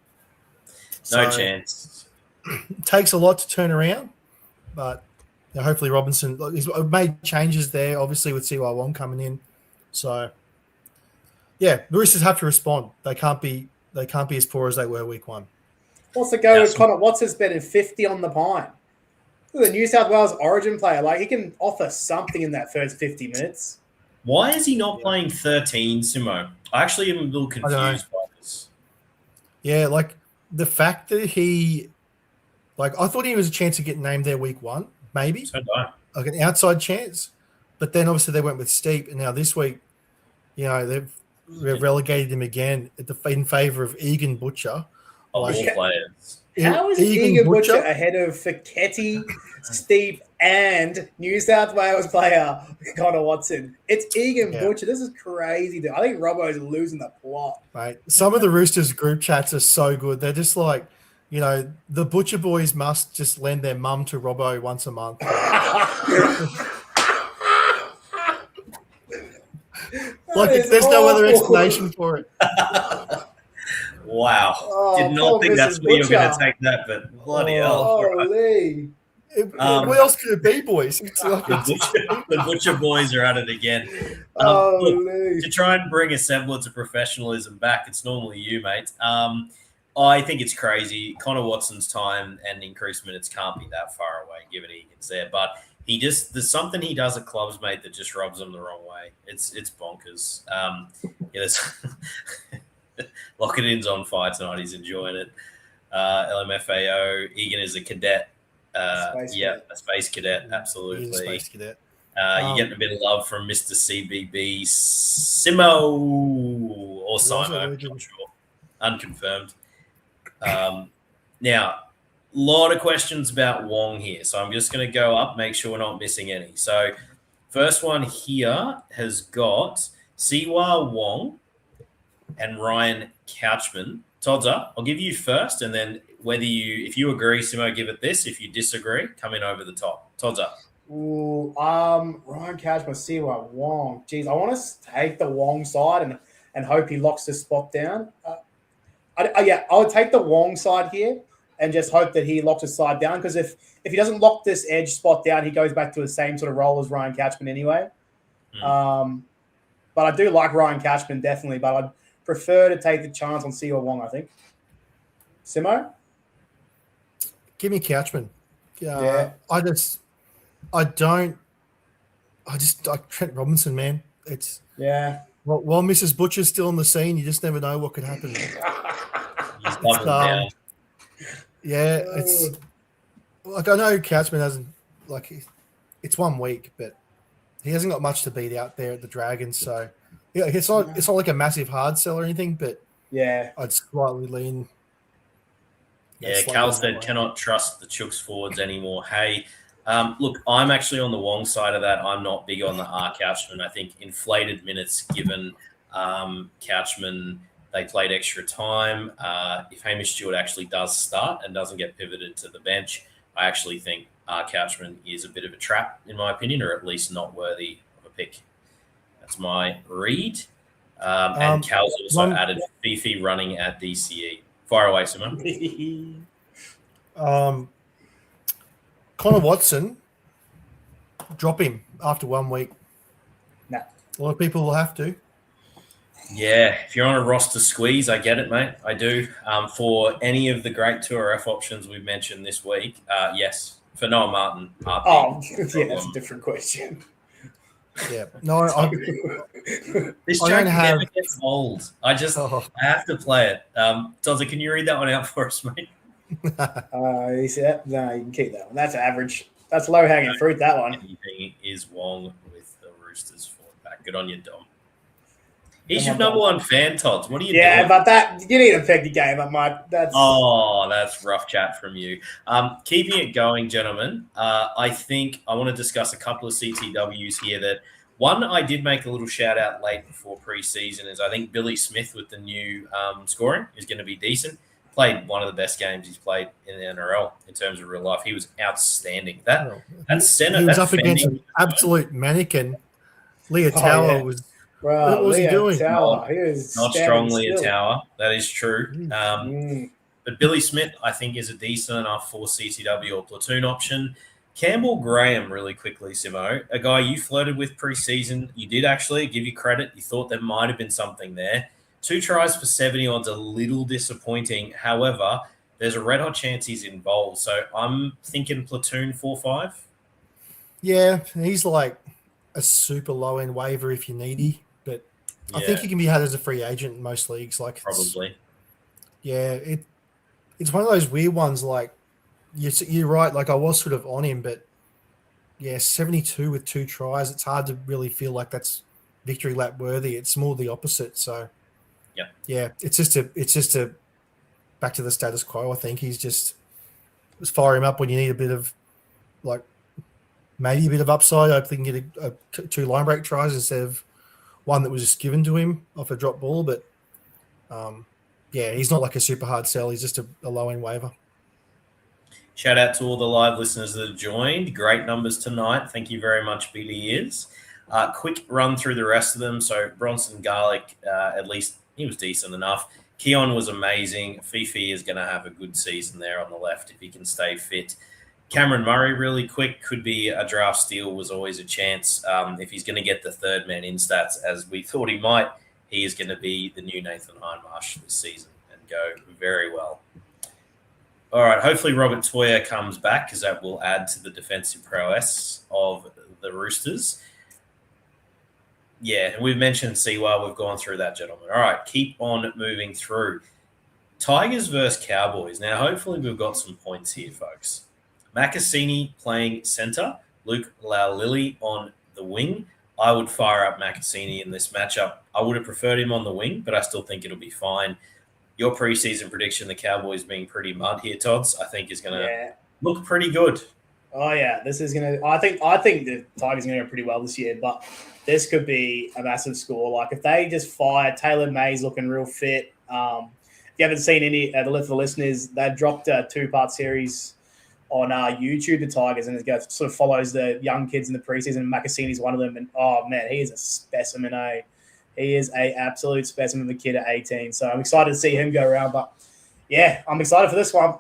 A: No chance.
C: It takes a lot to turn around, but hopefully Robinson he's made changes there, obviously with CY Wong coming in. So, the Roosters have to respond. They can't be as poor as they were week one.
B: What's the go with Connor Watson's betting 50 on the pine? The New South Wales Origin player, like he can offer something in that first 50 minutes.
A: Why is he not playing 13, Simo? I actually am a little confused by this.
C: Yeah, like the fact that I thought he was a chance to get named there week one, maybe.
A: So do I.
C: Like an outside chance. But then obviously they went with Steep, and now this week, they've relegated him again in favour of Egan Butcher.
A: All players.
B: How is Egan Butcher ahead of Fiketti, Steep, and New South Wales player Connor Watson? It's Egan Butcher. This is crazy, dude. I think Robbo is losing the plot.
C: Mate, some of the Roosters group chats are so good. They're just like, the Butcher boys must just lend their mum to Robbo once a month. There's no other explanation for it.
A: Wow. Did not think that's where you were going to take that, but bloody hell.
B: Holy.
C: What else could it be, boys?
A: The Butcher boys are at it again. Look, to try and bring a semblance of professionalism back, it's normally you, mate. I think it's crazy. Connor Watson's time and increased minutes can't be that far away, given Egan's there. But there's something he does at clubs, mate, that just rubs him the wrong way. It's bonkers. Lock-it-in's on fire tonight. He's enjoying it. LMFAO. Egan is a cadet. A space cadet. Absolutely.
C: Space cadet.
A: You're getting a bit of love from Mr. CBB Simo or Simo. I'm not sure. Unconfirmed. Now, a lot of questions about Wong here. So I'm just going to go up, make sure we're not missing any. So first one here has got Siwa Wong and Ryan Couchman. Todza, I'll give you first, and then if you agree, Simo, give it this. If you disagree, come in over the top. Todza.
B: Ooh, Ryan Couchman, Siwa Wong. Geez, I want to take the Wong side and hope he locks this spot down. I would take the Wong side here and just hope that he locks his side down, because if he doesn't lock this edge spot down, he goes back to the same sort of role as Ryan Couchman anyway. But I do like Ryan Couchman, definitely, but I'd prefer to take the chance on Siwa Wong, I think. Simo?
C: Give me Couchman. Trent Robinson, man. It's while Mrs. Butcher's still on the scene, you just never know what could happen. It's like, I know Couchman hasn't, like, it's 1 week, but he hasn't got much to beat out there at the Dragons. So it's not like a massive hard sell or anything, but I'd slightly lean.
A: Cal said cannot trust the Chooks forwards anymore. Hey, Look, I'm actually on the Wong side of that. I'm not big on the R Couchman. I think inflated minutes given Couchman, they played extra time. If Hamish Stewart actually does start and doesn't get pivoted to the bench, I actually think R Couchman is a bit of a trap, in my opinion, or at least not worthy of a pick. That's my read. And Cal's also added Fifi running at DCE. Fire away, Simon.
C: Connor Watson, drop him after 1 week.
B: Nah.
C: A lot of people will have to.
A: Yeah, if you're on a roster squeeze, I get it, mate. I do. For any of the great 2RF options we've mentioned this week, yes. For Noah Martin,
B: that's a different question.
C: Yeah, no,
A: this joke never gets old. I have to play it. Tozza, can you read that one out for us, mate?
B: No, you can keep that one. That's average. That's low hanging fruit. That one.
A: Anything is Wong with the Roosters forward back. Good on you, Dom. He's your number one fan, Todd. What are you doing?
B: Yeah, but that you need to pick the game up, mate.
A: That's rough chat from you. Keeping it going, gentlemen. I think I want to discuss a couple of CTWs here. That one I did make a little shout out late before preseason is I think Billy Smith with the new scoring is going to be decent. Played one of the best games he's played in the NRL in terms of real life. He was outstanding. That center,
C: he was up against an absolute mannequin. Leah Tower was.
B: Bro,
C: what was he doing?
B: Tower. He was
A: not strongly a tower. That is true. But Billy Smith, I think, is a decent enough for CTW or platoon option. Campbell Graham, really quickly, Simo, a guy you flirted with preseason. You did actually give you credit. You thought there might have been something there. 2 tries for 70 odds, a little disappointing. However, there's a red hot chance he's involved. So I'm thinking platoon 4-5.
C: Yeah, he's like a super low end waiver if you needy. But I think he can be had as a free agent in most leagues. Like
A: probably.
C: It's one of those weird ones. Like you're right. Like I was sort of on him, but 72 with 2 tries. It's hard to really feel like that's victory lap worthy. It's more the opposite. So it's just a back to the status quo. I think he's just fire him up when you need a bit of like maybe a bit of upside. I think he can get 2 line break tries instead of one that was just given to him off a drop ball. But he's not like a super hard sell. He's just a low end waiver.
A: Shout out to all the live listeners that have joined. Great numbers tonight. Thank you very much, BDEs. Quick run through the rest of them. So Bronson Garlic, at least he was decent enough. Keon was amazing. Fifi is going to have a good season there on the left if he can stay fit. Cameron Murray, really quick, could be a draft steal, was always a chance. If he's going to get the third man in stats, as we thought he might, he is going to be the new Nathan Hindmarsh this season and go very well. All right, hopefully Robert Toya comes back because that will add to the defensive prowess of the Roosters. Yeah, and we've mentioned Siwa. We've gone through that, gentlemen. All right, keep on moving through. Tigers versus Cowboys. Now, hopefully we've got some points here, folks. Macassini playing centre. Luke Laulili on the wing. I would fire up Macassini in this matchup. I would have preferred him on the wing, but I still think it'll be fine. Your preseason prediction, the Cowboys being pretty mud here, Tots, I think is going to look pretty good.
B: Oh, yeah. This is going to – I think the Tigers are going to go pretty well this year, but this could be a massive score. Like, if they just fire, Taylor May's looking real fit. If you haven't seen any for the listeners, they dropped a 2-part series on YouTube, the Tigers, and it sort of follows the young kids in the preseason. Macassini's one of them, and, oh, man, he is a specimen, eh? He is an absolute specimen, the kid at 18. So I'm excited to see him go around. But, yeah, I'm excited for this one.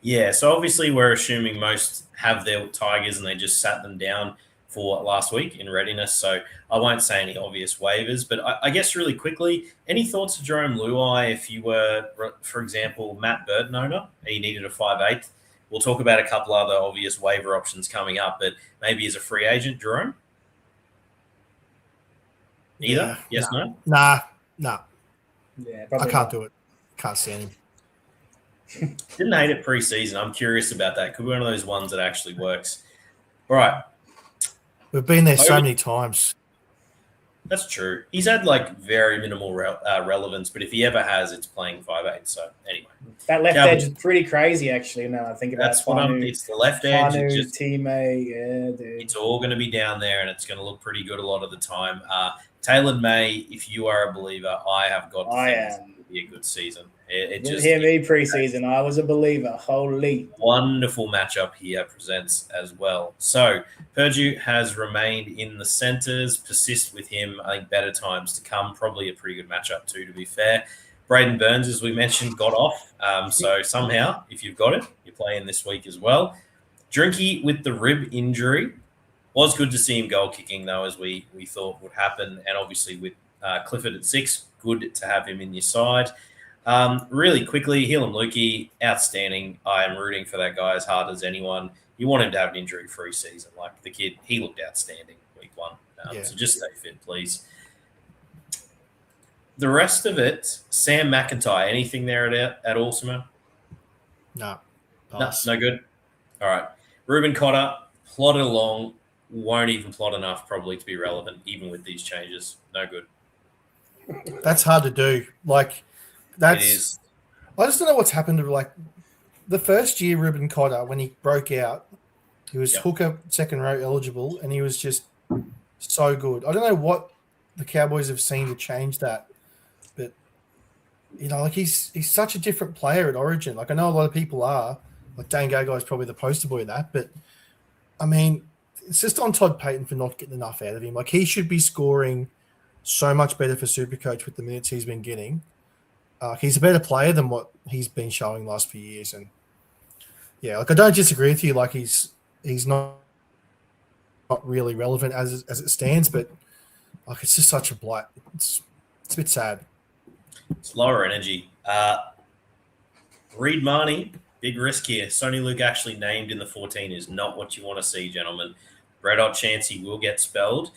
A: Yeah, so obviously we're assuming most have their Tigers and they just sat them down for last week in readiness. So I won't say any obvious waivers. But I guess really quickly, any thoughts of Jerome Luai if you were, for example, Matt Burton owner? He needed a 5'8". We'll talk about a couple other obvious waiver options coming up, but maybe as a free agent, Jerome? Either?
C: Yeah,
A: yes, no?
C: Nah.
B: Yeah,
C: I can't do it. Can't stand him.
A: Didn't hate it preseason. I'm curious about that. Could be one of those ones that actually works. All right.
C: We've been there so many times.
A: That's true. He's had like very minimal relevance, but if he ever has, it's playing 5'8". So anyway,
B: That left edge is pretty crazy, actually. Now I think about
A: that's what it's the left edge.
B: Fanu,
A: Just
B: teammate, yeah, dude.
A: It's all going to be down there, and it's going to look pretty good a lot of the time. Taylor May, if you are a believer, I have got to think it's going to be a good season. It
B: Didn't
A: just
B: hear me preseason. I was a believer. Holy.
A: Wonderful matchup here presents as well. So Purdue has remained in the centers. Persist with him. I think better times to come. Probably a pretty good matchup too, to be fair. Braden Burns, as we mentioned, got off. So somehow, if you've got it, you're playing this week as well. Drinky with the rib injury. Was good to see him goal kicking, though, as we thought would happen. And obviously with Clifford at 6, good to have him in your side. Really quickly, Helam Lukey, outstanding. I am rooting for that guy as hard as anyone. You want him to have an injury-free season. Like the kid, he looked outstanding week 1. So just stay fit, please. The rest of it, Sam McIntyre, anything there at all, Simone?
C: No.
A: No good? All right. Ruben Cotter, plotted along, won't even plot enough probably to be relevant, even with these changes. No good.
C: That's hard to do. Like, that's...
A: It is.
C: I just don't know what's happened to, like, the first year Ruben Cotter, when he broke out, he was hooker second row eligible, and he was just so good. I don't know what the Cowboys have seen to change that. But, you know, like he's such a different player at Origin. Like I know a lot of people are. Like Dane Gagai is probably the poster boy of that. But, I mean, it's just on Todd Payton for not getting enough out of him. Like he should be scoring so much better for Supercoach with the minutes he's been getting. He's a better player than what he's been showing the last few years. And, yeah, like I don't disagree with you. Like he's not really relevant as it stands. But, like, it's just such a blight. It's a bit sad.
A: It's lower energy. Reed Marnie, big risk here. Sonny Luke actually named in the 14 is not what you want to see, gentlemen. Red hot chance he will get spelled.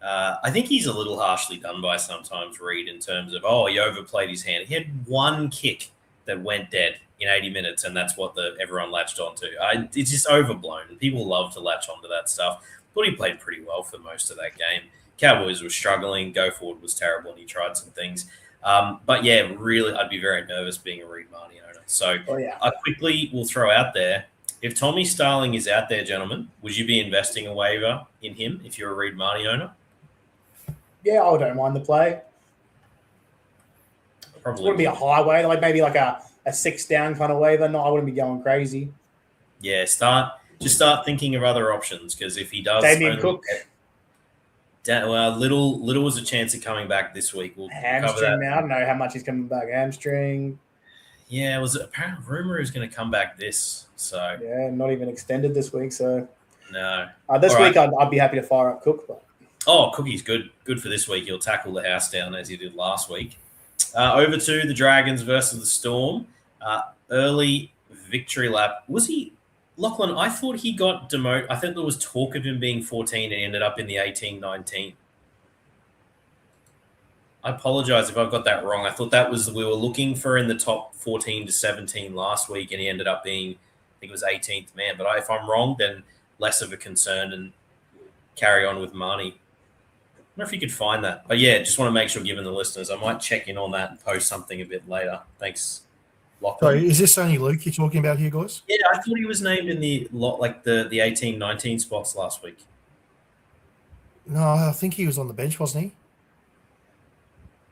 A: I think he's a little harshly done by sometimes, Reed, in terms of, he overplayed his hand. He had one kick that went dead in 80 minutes, and that's what everyone latched onto. It's just overblown. People love to latch onto that stuff. But he played pretty well for most of that game. Cowboys were struggling. Go Forward was terrible, and he tried some things. But, yeah, really, I'd be very nervous being a Reed Marnie owner. So I quickly will throw out there, if Tommy Starling is out there, gentlemen, would you be investing a waiver in him if you're a Reed Marnie owner?
B: Yeah, I don't mind the play.
A: Probably.
B: It wouldn't be a high waiver, like maybe like a 6 down kind of waiver. No, I wouldn't be going crazy.
A: Yeah, start thinking of other options because if he does...
B: Damien Cook.
A: Little was a chance of coming back this week. We'll cover that.
B: Now. I don't know how much he's coming back. Hamstring.
A: Yeah, it was apparent rumor he was going to come back this. So
B: yeah, not even extended this week. So
A: no,
B: this week I'd be happy to fire up Cook. But
A: Cookie's good for this week. He'll tackle the house down as he did last week. Over to the Dragons versus the Storm. Early victory lap. Was he Lachlan? I thought he got demoted. I think there was talk of him being 14 and he ended up in the 18-19. I apologize if I've got that wrong. I thought that was we were looking for in the top 14 to 17 last week, and he ended up being, I think it was 18th man. But if I'm wrong, then less of a concern and carry on with Marnie. I don't know if you could find that. But, yeah, just want to make sure, given the listeners, I might check in on that and post something a bit later. Thanks, Lachlan.
C: So is this Sonny Luke you're talking about here, guys?
A: Yeah, I thought he was named in the 18-19 spots last week.
C: No, I think he was on the bench, wasn't he?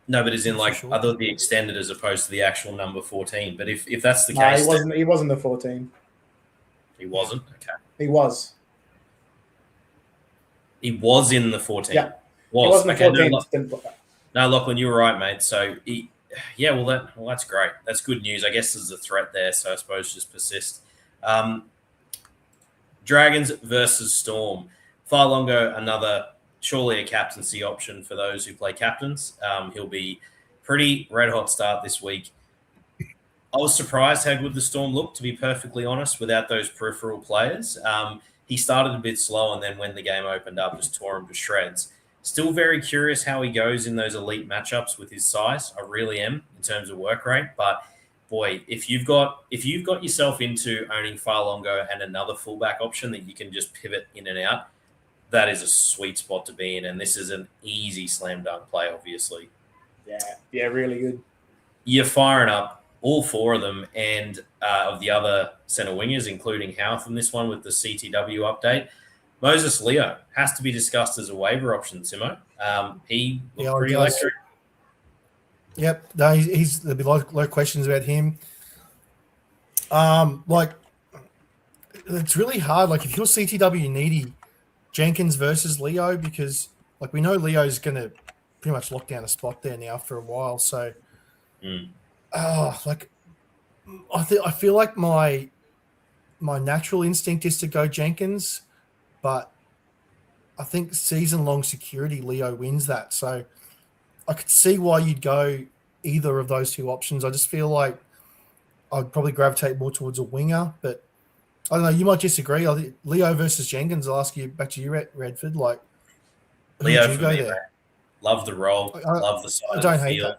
A: No, but as in I thought the extended as opposed to the actual number 14. But if that's the case,
B: he wasn't the 14.
A: He wasn't. Okay.
B: He was.
A: He was in the 14.
B: Yeah. He wasn't the 14.
A: No, Lachlan, you were right, mate. So that's great. That's good news. I guess there's a threat there, so I suppose just persist. Dragons versus Storm. Farlongo, another. Surely a captaincy option for those who play captains. He'll be pretty red-hot start this week. I was surprised how good the Storm looked, to be perfectly honest, without those peripheral players. He started a bit slow, and then when the game opened up, just tore him to shreds. Still very curious how he goes in those elite matchups with his size. I really am in terms of work rate. But, boy, if you've got yourself into owning Farlongo and another fullback option that you can just pivot in and out, that is a sweet spot to be in, and this is an easy slam dunk play, obviously.
B: Yeah, really good.
A: You're firing up all four of them, and of the other centre wingers, including Howe from this one with the CTW update. Moses Leo has to be discussed as a waiver option, Simo. He looked pretty electric.
C: Yep. No, there'll be a lot of questions about him. It's really hard. Like, if you're CTW needy, Jenkins versus Leo, because we know Leo's going to pretty much lock down a spot there now for a while. So, I feel like my natural instinct is to go Jenkins, but I think season-long security, Leo wins that. So I could see why you'd go either of those two options. I just feel like I'd probably gravitate more towards a winger, but I don't know. You might disagree. I think Leo versus Jenkins. I'll ask you back to you, Redford. Like,
A: Leo for me, there? Love the role. Love the side
C: I don't
A: of the
C: hate
A: field.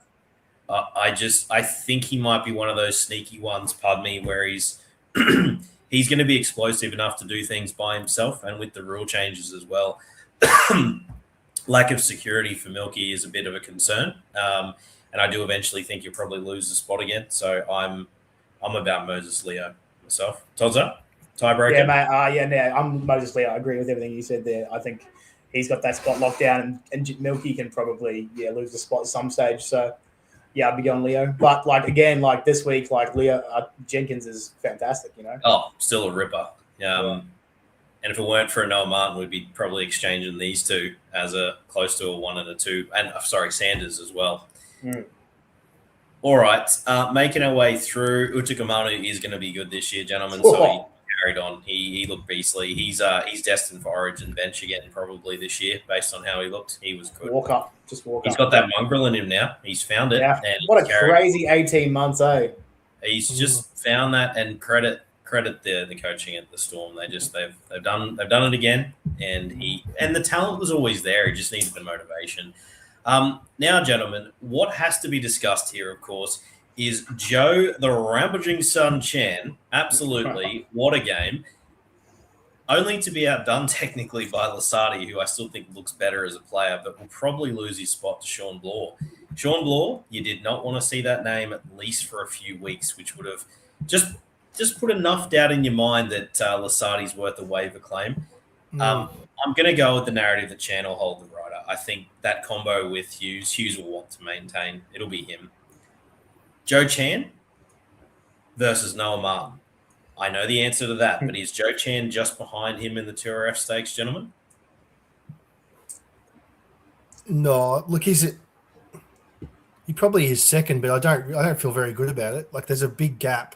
A: I think he might be one of those sneaky ones, pardon me, where he's he's going to be explosive enough to do things by himself, and with the rule changes as well. Lack of security for Milky is a bit of a concern, and I do eventually think you'll probably lose the spot again. So I'm about Moses Leo myself. Tozza, tiebreaker.
B: Yeah, mate. I'm Moses Leo. I agree with everything you said there. I think he's got that spot locked down, and Milky can probably lose the spot at some stage. So yeah, I'd be going Leo. But this week, Leo Jenkins is fantastic.
A: Oh, still a ripper. And if it weren't for a Noah Martin, we'd be probably exchanging these two as a close to a 1 and a 2. And Sanders as well. All right. Making our way through, Utukamanu is going to be good this year, gentlemen. So he carried on. He looked beastly. He's destined for Origin bench again probably this year based on how he looked. He was good.
B: Walk up.
A: He's got that mongrel in him now. He's found it.
B: Yeah.
A: And
B: what a crazy 18 months, eh?
A: He's just found that, and credit the coaching at the Storm. They've done it again, and the talent was always there. He just needed the motivation. Now, gentlemen, what has to be discussed here, of course, is Joe the Rampaging Sun Chan. Absolutely, what a game! Only to be outdone technically by Lasardi, who I still think looks better as a player, but will probably lose his spot to Sean Blore. Sean Blore, you did not want to see that name at least for a few weeks, which would have just put enough doubt in your mind that Lasardi's worth a waiver claim. I'm going to go with the narrative that Chan will hold the rider. I think that combo with Hughes will want to maintain. It'll be him. Joe Chan versus Noah Martin. I know the answer to that, but is Joe Chan just behind him in the Tour F stakes, gentlemen? No,
C: look, he probably is second, but I don't feel very good about it. Like, there's a big gap.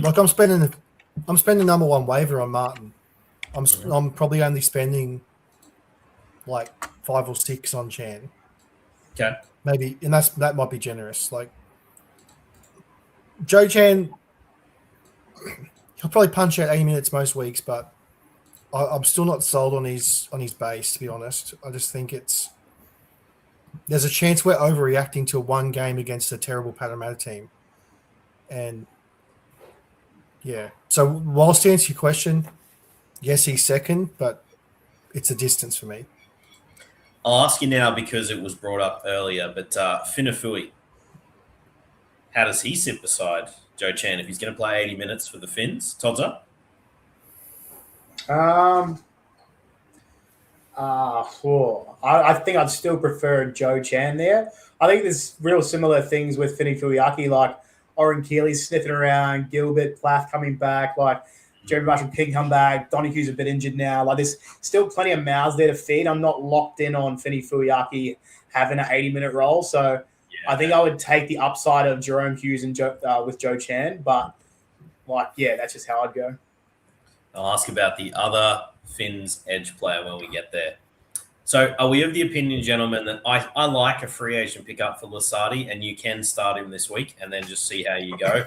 C: Like, I'm spending number one waiver on Martin. I'm probably only spending like 5 or 6 on Chan.
A: Okay,
C: maybe, and that might be generous. Like, Joe Chan, he'll probably punch out 80 minutes most weeks, but I'm still not sold on his base, to be honest. I just think there's a chance we're overreacting to one game against a terrible Parramatta team. And yeah, so whilst to answer your question, yes, he's second, but it's a distance for me.
A: I'll ask you now because it was brought up earlier, but Finafui, how does he sit beside Joe Chan if he's going to play 80 minutes for the Finns? Todza?
B: I think I'd still prefer Joe Chan there. I think there's real similar things with Finny Fuiaki, like Oren Keeley's sniffing around, Gilbert, Plath coming back, like Jeremy Marshall King come back, Donohue's a bit injured now. Like, there's still plenty of mouths there to feed. I'm not locked in on Finny Fuiaki having an 80-minute role, so I think I would take the upside of Jerome Hughes and with Joe Chan, but that's just how I'd go.
A: I'll ask about the other Finns edge player when we get there. So are we of the opinion, gentlemen, that I like a free agent pickup for Lasardi, and you can start him this week and then just see how you go?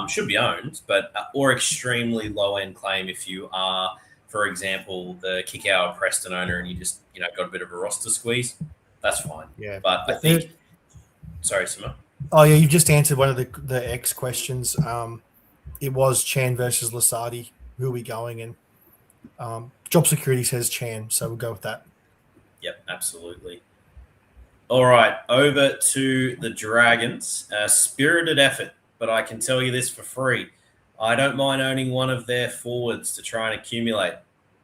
A: Should be owned, but or extremely low-end claim if you are, for example, the Kick-Hour Preston owner and you just got a bit of a roster squeeze. That's fine.
C: Yeah.
A: But I think sorry, Simo.
C: Oh, yeah, you've just answered one of the X questions. It was Chan versus Lasardi. Who are we going in? Job security says Chan, so we'll go with that.
A: Yep, absolutely. All right, over to the Dragons. Spirited effort but I can tell you this for free. I don't mind owning one of their forwards to try and accumulate.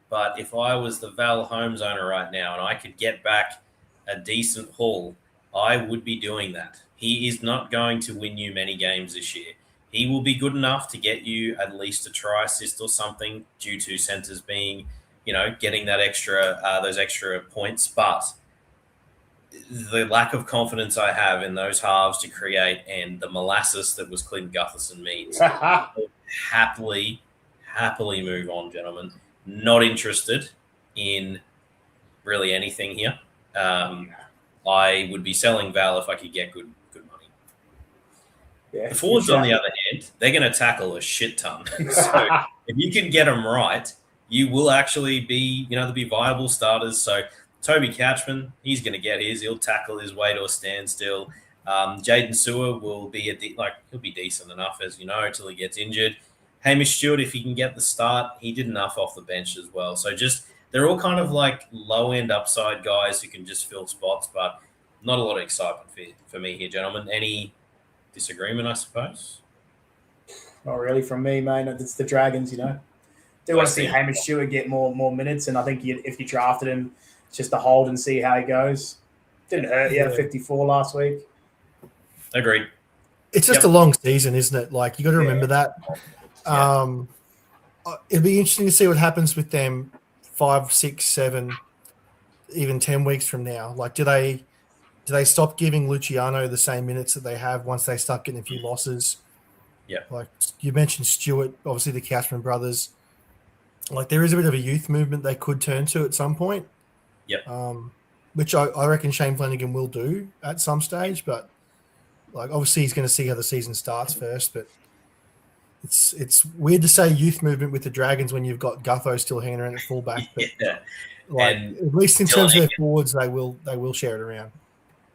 A: But if I was the Val Holmes owner right now and I could get back a decent haul, I would be doing that. He is not going to win you many games this year. He will be good enough to get you at least a try assist or something due to centers being, getting that those extra points. But the lack of confidence I have in those halves to create and the molasses that was Clint Gutherson means, happily move on, gentlemen. Not interested in really anything here. I would be selling Val if I could get good money.
B: Yeah,
A: the forwards, on the other hand, they're going to tackle a shit ton. So if you can get them right, you will actually be, there'll be viable starters. So Toby Couchman, he's going to get his. He'll tackle his way to a standstill. Jaden Sewer will be he'll be decent enough, as you know, until he gets injured. Hamish Stewart, if he can get the start, he did enough off the bench as well. So they're all kind of like low-end upside guys who can just fill spots, but not a lot of excitement for me here, gentlemen. Any disagreement, I suppose?
B: Not really from me, mate. It's the Dragons, Do want to see Hamish Stewart get more minutes, and I think if you drafted him, it's just to hold and see how he goes. Didn't hurt. He had a 54 last week.
A: Agreed.
C: It's just a long season, isn't it? Like, you got to remember that. It'll be interesting to see what happens with them 5, 6, 7, even 10 weeks from now. Like, do they stop giving Luciano the same minutes that they have once they start getting a few losses?
A: Yeah.
C: Like you mentioned Stewart, obviously the Cashman brothers. Like, there is a bit of a youth movement they could turn to at some point.
A: Yep.
C: Which I reckon Shane Flanagan will do at some stage, but like obviously he's going to see how the season starts first, but it's weird to say youth movement with the Dragons when you've got Gutho still hanging around at fullback. But at least in terms of their forwards, they will share it around.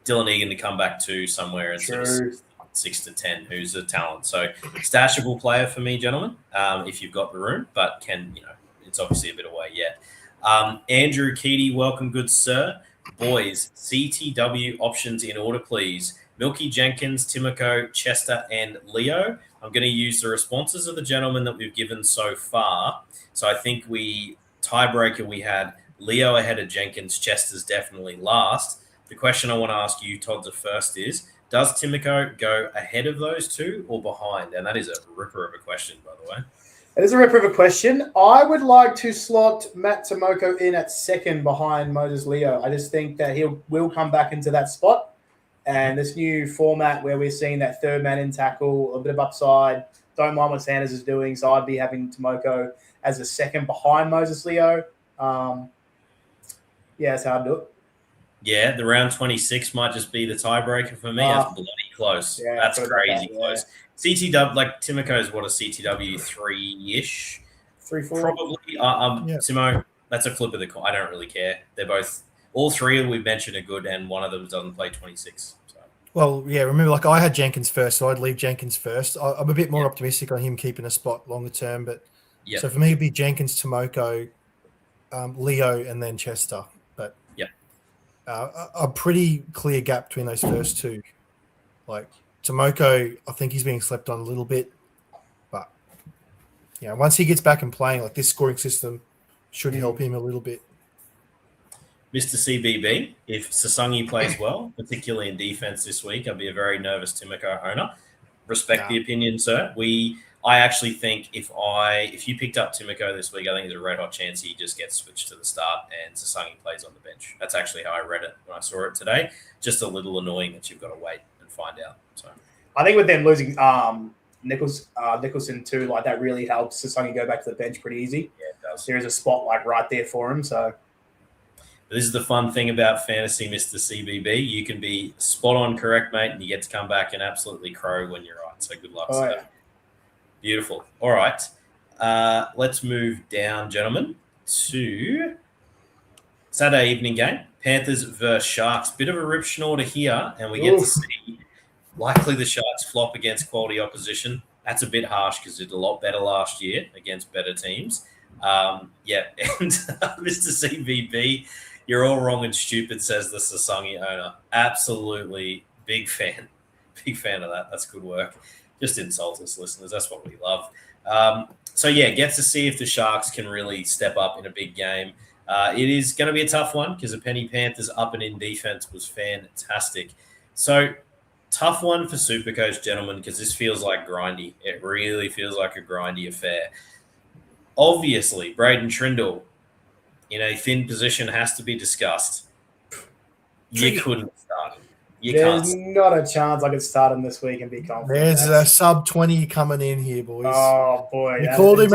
A: Dylan Egan to come back to somewhere in sort of 6 to 10, who's a talent. So stashable player for me, gentlemen, if you've got the room, but it's obviously a bit away yet. Andrew Keaty, welcome, good sir. Boys, CTW options in order, please. Milky Jenkins, Timoko, Chester, and Leo. I'm going to use the responses of the gentlemen that we've given so far. So I think tiebreaker, we had Leo ahead of Jenkins. Chester's definitely last. The question I want to ask you, Todd, the first is, does Timoko go ahead of those two or behind? And that is a ripper of a question, by the way.
B: It is a ripper of a question. I would like to slot Matt Timoko in at second behind Moses Leo. I just think that he will come back into that spot. And this new format where we're seeing that third man in tackle, a bit of upside, don't mind what Sanders is doing. So I'd be having Timoko as a second behind Moses Leo. That's how I'd do it.
A: Yeah, the round 26 might just be the tiebreaker for me. That's bloody close.
B: Yeah,
A: that's crazy close. CTW, like Timoko's a CTW 3-ish?
B: 3-4?
A: Probably. Simo, that's a flip of the coin. I don't really care. They're both, all three we've mentioned are good, and one of them doesn't play 26. So.
C: Well, yeah, remember, I had Jenkins first, so I'd leave Jenkins first. I'm a bit more optimistic on him keeping a spot longer term, but so for me, it'd be Jenkins, Timoko, Leo, and then Chester. But a pretty clear gap between those first two. Like Timoko, I think he's being slept on a little bit, but once he gets back and playing, like this scoring system should help him a little bit.
A: Mr. CBB, if Sasangi plays well, particularly in defense this week, I'd be a very nervous Timoko owner. Respect the opinion, sir. I actually think if you picked up Timoko this week, I think there's a red hot chance he just gets switched to the start and Sasangi plays on the bench. That's actually how I read it when I saw it today. Just a little annoying that you've got to wait and find out. So
B: I think with them losing Nicholson too, like that really helps Sasangi go back to the bench pretty easy.
A: Yeah, it does.
B: There is a spot right there for him. So
A: this is the fun thing about fantasy, Mr. CBB. You can be spot on correct, mate, and you get to come back and absolutely crow when you're right. So good luck, sir. Yeah. Beautiful. All right. Let's move down, gentlemen, to Saturday evening game. Panthers versus Sharks. Bit of a rip schnorter here, and we get to see likely the Sharks flop against quality opposition. That's a bit harsh because they did a lot better last year against better teams. And Mr. CBB, you're all wrong and stupid, says the Sasangi owner. Absolutely big fan. Big fan of that. That's good work. Just insult us, listeners. That's what we love. So, yeah, get to see if the Sharks can really step up in a big game. It is going to be a tough one because the Penny Panthers up and in defense was fantastic. So, tough one for Supercoach, gentlemen, because this feels like grindy. It really feels like a grindy affair. Obviously, Braden Trindle in a thin position has to be discussed. You couldn't start him.
B: There's not a chance I could start him this week and be confident.
C: There's a sub 20 coming in here, boys.
B: Oh, boy.
C: We called him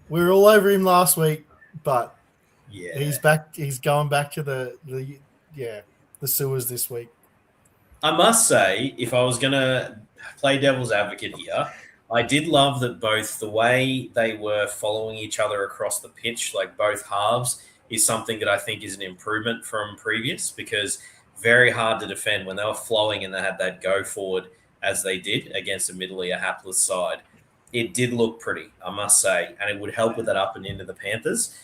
C: we were all over him last week, but he's back. He's going back to the sewers this week.
A: I must say, if I was going to play devil's advocate here, I did love that both the way they were following each other across the pitch, like both halves, is something that I think is an improvement from previous, because very hard to defend when they were flowing and they had that go forward as they did against admittedly a hapless side. It did look pretty, I must say, and it would help with that up and into the Panthers.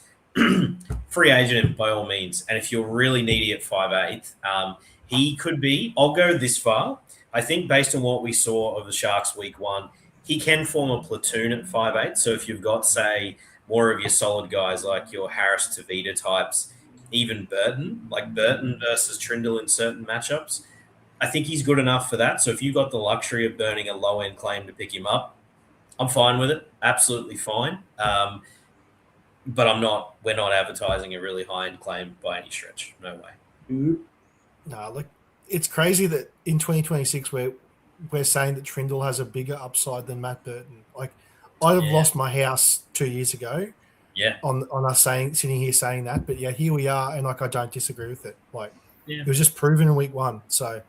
A: Free agent by all means, and if you're really needy at 5'8", he could be. I'll go this far. I think based on what we saw of the Sharks week 1, he can form a platoon at 5'8". So if you've got, say, more of your solid guys like your Harris Tavita types, even Burton versus Trindle in certain matchups, I think he's good enough for that. So if you've got the luxury of burning a low-end claim to pick him up, I'm fine with it. Absolutely fine. But we're not advertising a really high-end claim by any stretch. No way.
C: No, look, it's crazy that in 2026 we're saying that Trindle has a bigger upside than Matt Burton. Like, I'd have lost my house 2 years ago.
A: Yeah.
C: On us sitting here saying that, but yeah, here we are, and like I don't disagree with it. Like, it was just proven in week 1. So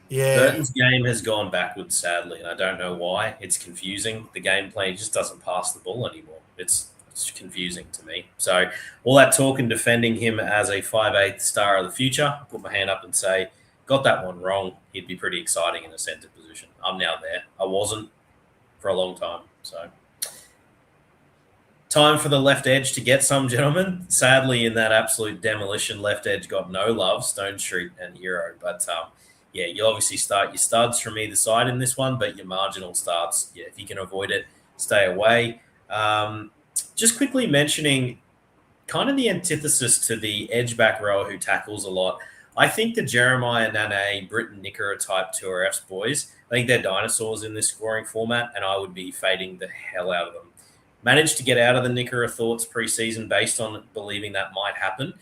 C: yeah,
A: Burton's game has gone backwards, sadly, and I don't know why. It's confusing. The gameplay just doesn't pass the ball anymore. It's confusing to me. So all that talk and defending him as a 5'8" star of the future, I put my hand up and say, got that one wrong. He'd be pretty exciting in a centre position. I'm now there. I wasn't for a long time. So time for the left edge to get some, gentlemen. Sadly, in that absolute demolition, left edge got no love, Stone Street and Hero. But, you obviously start your studs from either side in this one, but your marginal starts, if you can avoid it, stay away. Just quickly mentioning kind of the antithesis to the edge back rower who tackles a lot. I think the Jeremiah Nane, Britton Nickera type 2RFs boys, I think they're dinosaurs in this scoring format, and I would be fading the hell out of them. Managed to get out of the Nickera thoughts preseason based on believing that might happen.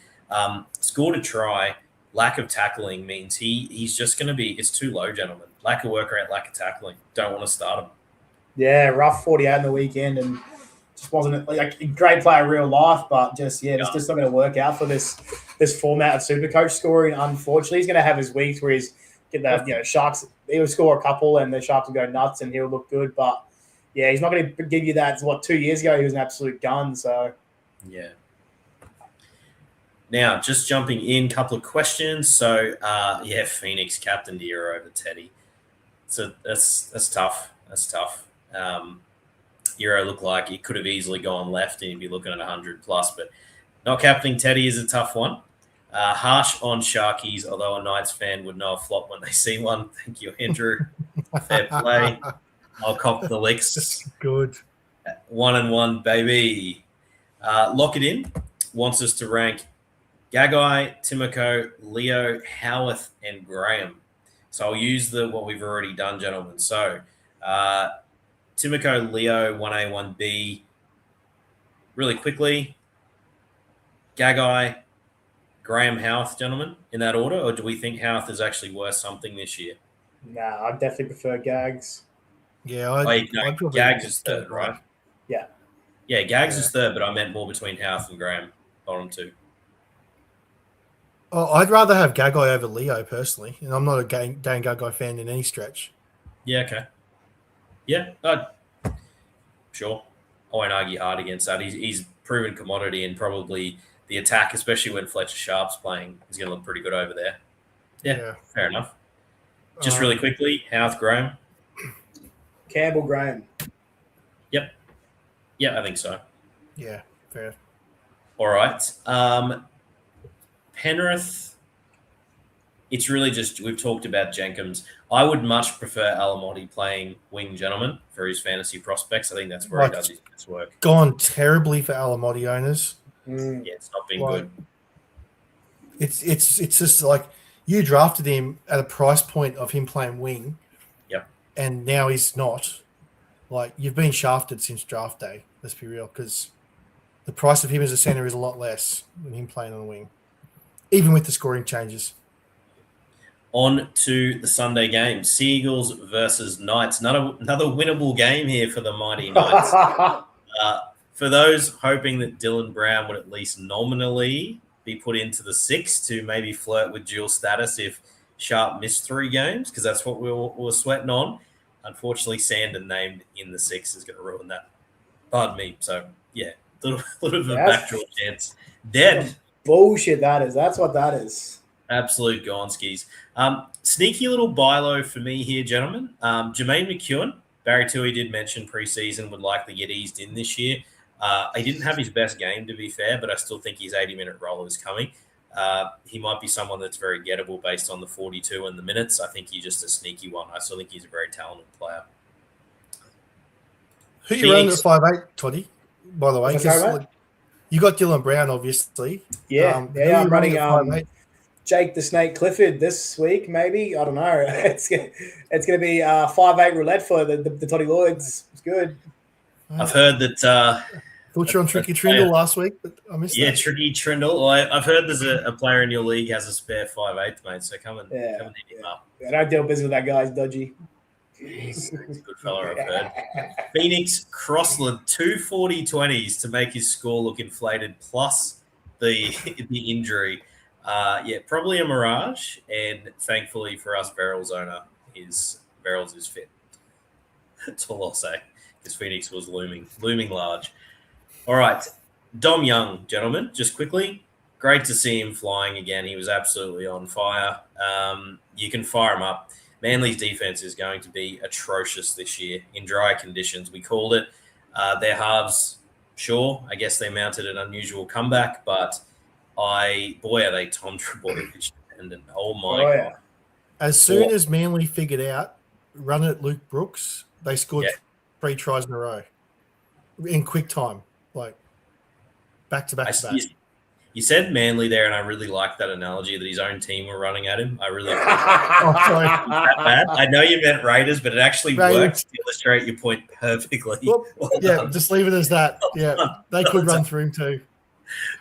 A: Scored a try. Lack of tackling means he's just going to be – it's too low, gentlemen. Lack of work rate, lack of tackling. Don't want to start him.
B: Yeah, rough 48 in the weekend, and just wasn't like a great player in real life, but it's just not going to work out for this format of Supercoach scoring. Unfortunately, he's going to have his weeks where he's get the Sharks. He'll score a couple, and the Sharks will go nuts, and he'll look good. But yeah, he's not going to give you that. 2 years ago he was an absolute gun. So
A: yeah. Now, just jumping in, couple of questions. So Phoenix captain Hero over Teddy. So that's tough. That's tough. Hero looked like he could have easily gone left and he'd be looking at 100 plus, but not captaining Teddy is a tough one. Harsh on Sharkies, although a Knights fan would know a flop when they see one. Thank you, Andrew. Fair play. I'll cop the licks.
C: That's good.
A: 1-1, baby. Lock it in. Wants us to rank Gagai, Timoko, Leo, Howarth, and Graham. So I'll use what we've already done, gentlemen. So Timoko, Leo, 1A, 1B. Really quickly, Gagai, Graham, Howarth, gentlemen, in that order? Or do we think Howarth is actually worth something this year?
B: Nah, I definitely prefer Gags.
C: Yeah,
A: Gags is third, right?
B: Yeah.
A: Yeah, Gags is third, but I meant more between Howarth and Graham, bottom two.
C: Oh, I'd rather have Gagai over Leo personally, and I'm not a Dan Gagai fan in any stretch.
A: Yeah, okay. Yeah, sure. I won't argue hard against that. He's proven commodity, and probably the attack, especially when Fletcher Sharp's playing, is going to look pretty good over there. Yeah. Fair enough. Just really quickly, Howarth, Graham.
B: Campbell, Graham.
A: Yep. Yeah, I think so.
C: Yeah, fair.
A: All right. Penrith. it's really just we've talked about Jenkins. I would much prefer Alamotti playing wing gentleman for his fantasy prospects. I think that's where he does his best work.
C: Gone terribly for Alamotti owners.
A: Yeah, it's not been good.
C: It's just like you drafted him at a price point of him playing wing.
A: Yep.
C: And now he's not. Like, you've been shafted since draft day, let's be real, because the price of him as a center is a lot less than him playing on the wing, even with the scoring changes.
A: On to the Sunday game, Seagulls versus Knights. Another winnable game here for the mighty Knights. For those hoping that Dylan Brown would at least nominally be put into the 6 to maybe flirt with dual status if Sharp missed 3 games, because that's what we were sweating on. Unfortunately, Sandon named in the 6 is going to ruin that. Pardon me. So, yeah, little bit of a backdoor chance. Dead.
B: Bullshit that is. That's what that is.
A: Absolute Gonskis. Sneaky little buy-low for me here, gentlemen. Jermaine McEwen, Barry Toohey did mention preseason would likely get eased in this year. He didn't have his best game, to be fair, but I still think his 80-minute role is coming. He might be someone that's very gettable based on the 42 and the minutes. I think he's just a sneaky one. I still think he's a very talented player.
C: Who you running at 5'8", Toddy, by the way? You got Dylan Brown, obviously.
B: Yeah, I'm running Jake the Snake Clifford this week, maybe. I don't know. It's going to be 5'8" roulette for the Toddy Lloyds. It's good.
A: I've heard that...
C: thought you were on Tricky Trindle last week, but I missed that.
A: Yeah, Tricky Trindle. Well, I've heard there's a player in your league has a spare 5'8", mate, so come and hit him up.
B: I don't deal business with that guy. He's dodgy.
A: He's a good fella, I've heard. Phoenix Crossland, 240 20s to make his score look inflated, plus the injury. Probably a mirage, and thankfully for us, Verrills owner, Verrills is fit. That's all I'll say, because Phoenix was looming large. All right, Dom Young, gentlemen, just quickly. Great to see him flying again. He was absolutely on fire. You can fire him up. Manly's defense is going to be atrocious this year in dry conditions. We called it. Their halves, sure, I guess they mounted an unusual comeback, but are they Tom Trbojevic dependent. Oh, my God.
C: As soon as Manly figured out run it Luke Brooks, they scored 3 tries in a row in quick time, like back to back.
A: You said Manly there, and I really like that analogy that his own team were running at him. I really that bad. I know you meant Raiders, but it actually worked to illustrate your point perfectly.
C: Well just leave it as that. Yeah, they could run through him too.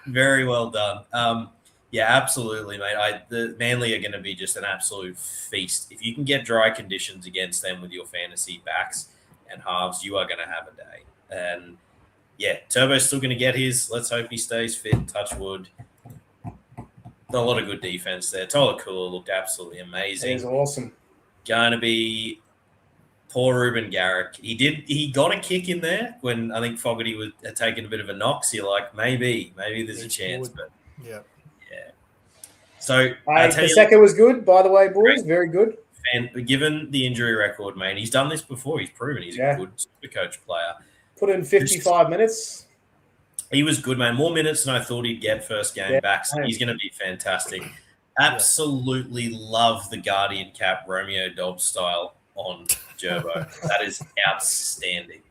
A: Very well done. Absolutely, mate. The Manly are going to be just an absolute feast. If you can get dry conditions against them with your fantasy backs and halves, you are going to have a day. And Turbo's still going to get his. Let's hope he stays fit. Touch wood. A lot of good defense there. Tyler Cooler looked absolutely amazing.
B: He's awesome.
A: Going to be poor Ruben Garrick. He got a kick in there when I think Fogarty had taken a bit of a knock. So you're like, maybe there's a chance. But yeah. So
B: the second was good, by the way, boys. Very good.
A: And given the injury record, mate, he's done this before. He's proven he's a good SuperCoach player.
B: Put in 55 minutes.
A: He was good, man. More minutes than I thought he'd get first game back. So he's going to be fantastic. Absolutely love the Guardian cap Romeo Dobbs style on Gerbo. That is outstanding.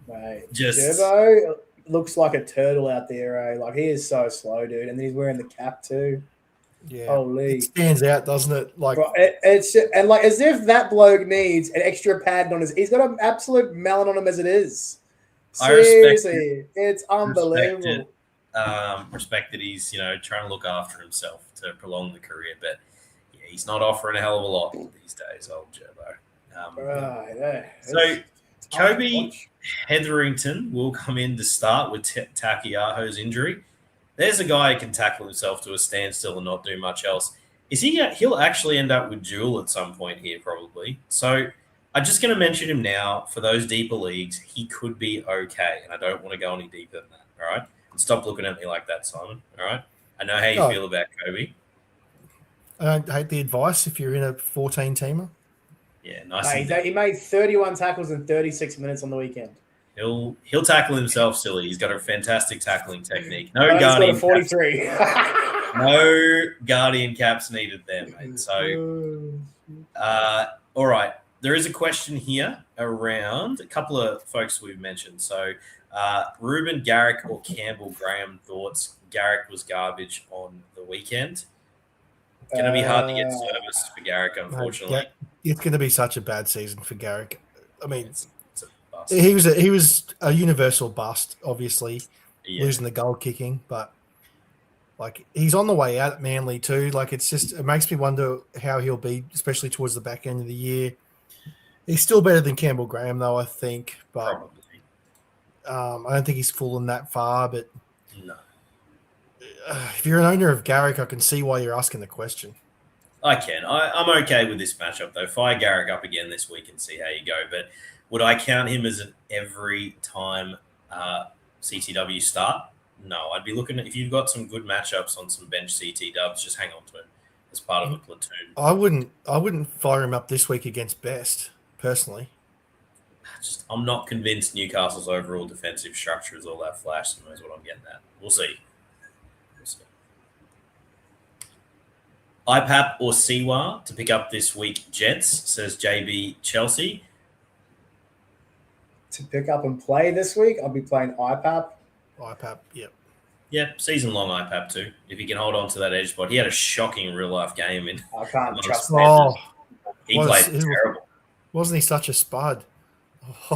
B: Mate, Gerbo looks like a turtle out there, Like, he is so slow, dude. And then he's wearing the cap too.
C: Yeah,
B: holy.
C: It stands out, doesn't it? Like,
B: it's like as if that bloke needs an extra pad on his. He's got an absolute melon on him as it is. Seriously, it's unbelievable.
A: Respect that he's trying to look after himself to prolong the career, but he's not offering a hell of a lot these days, old Gerbo. So Kobe Hetherington will come in to start with Takiaho's injury. There's a guy who can tackle himself to a standstill and not do much else. He'll actually end up with Jewel at some point here, probably. So I'm just going to mention him now. For those deeper leagues, he could be okay, and I don't want to go any deeper than that, all right? And stop looking at me like that, Simon, all right? I know how you feel about Kobe.
C: I don't hate the advice if you're in a 14-teamer.
A: Yeah, nice.
B: He made 31 tackles in 36 minutes on the weekend.
A: He'll tackle himself silly. He's got a fantastic tackling technique. No guarding.
B: He's got a 43.
A: No Guardian caps needed there, mate. So, all right. There is a question here around a couple of folks we've mentioned. So, Ruben Garrick or Campbell Graham thoughts. Garrick was garbage on the weekend. Going to be hard to get service for Garrick, unfortunately.
C: It's going to be such a bad season for Garrick. I mean,
A: it's a bust.
C: he was a universal bust, obviously, losing the goal kicking, but like he's on the way out at Manly too. Like it makes me wonder how he'll be, especially towards the back end of the year. He's still better than Campbell Graham, though, I think, but
A: Probably.
C: I don't think he's fallen that far. But
A: No.
C: If you're an owner of Garrick, I can see why you're asking the question.
A: I can. I'm okay with this matchup, though. Fire Garrick up again this week and see how you go. But would I count him as an every time CTW start? No. I'd be looking at, if you've got some good matchups on some bench CT dubs, just hang on to him as part of a platoon.
C: I wouldn't fire him up this week against Best, personally.
A: I'm not convinced Newcastle's overall defensive structure is all that flash. Is what I'm getting at. We'll see. IPAP or Siwa to pick up this week, Jets, says JB Chelsea.
B: To pick up and play this week, I'll be playing IPAP.
C: IPAP, yep.
A: Yeah, season-long IPAP too, if he can hold on to that edge spot. He had a shocking real-life game.
B: I can't trust
C: him.
A: He played terrible.
C: Wasn't he such a spud?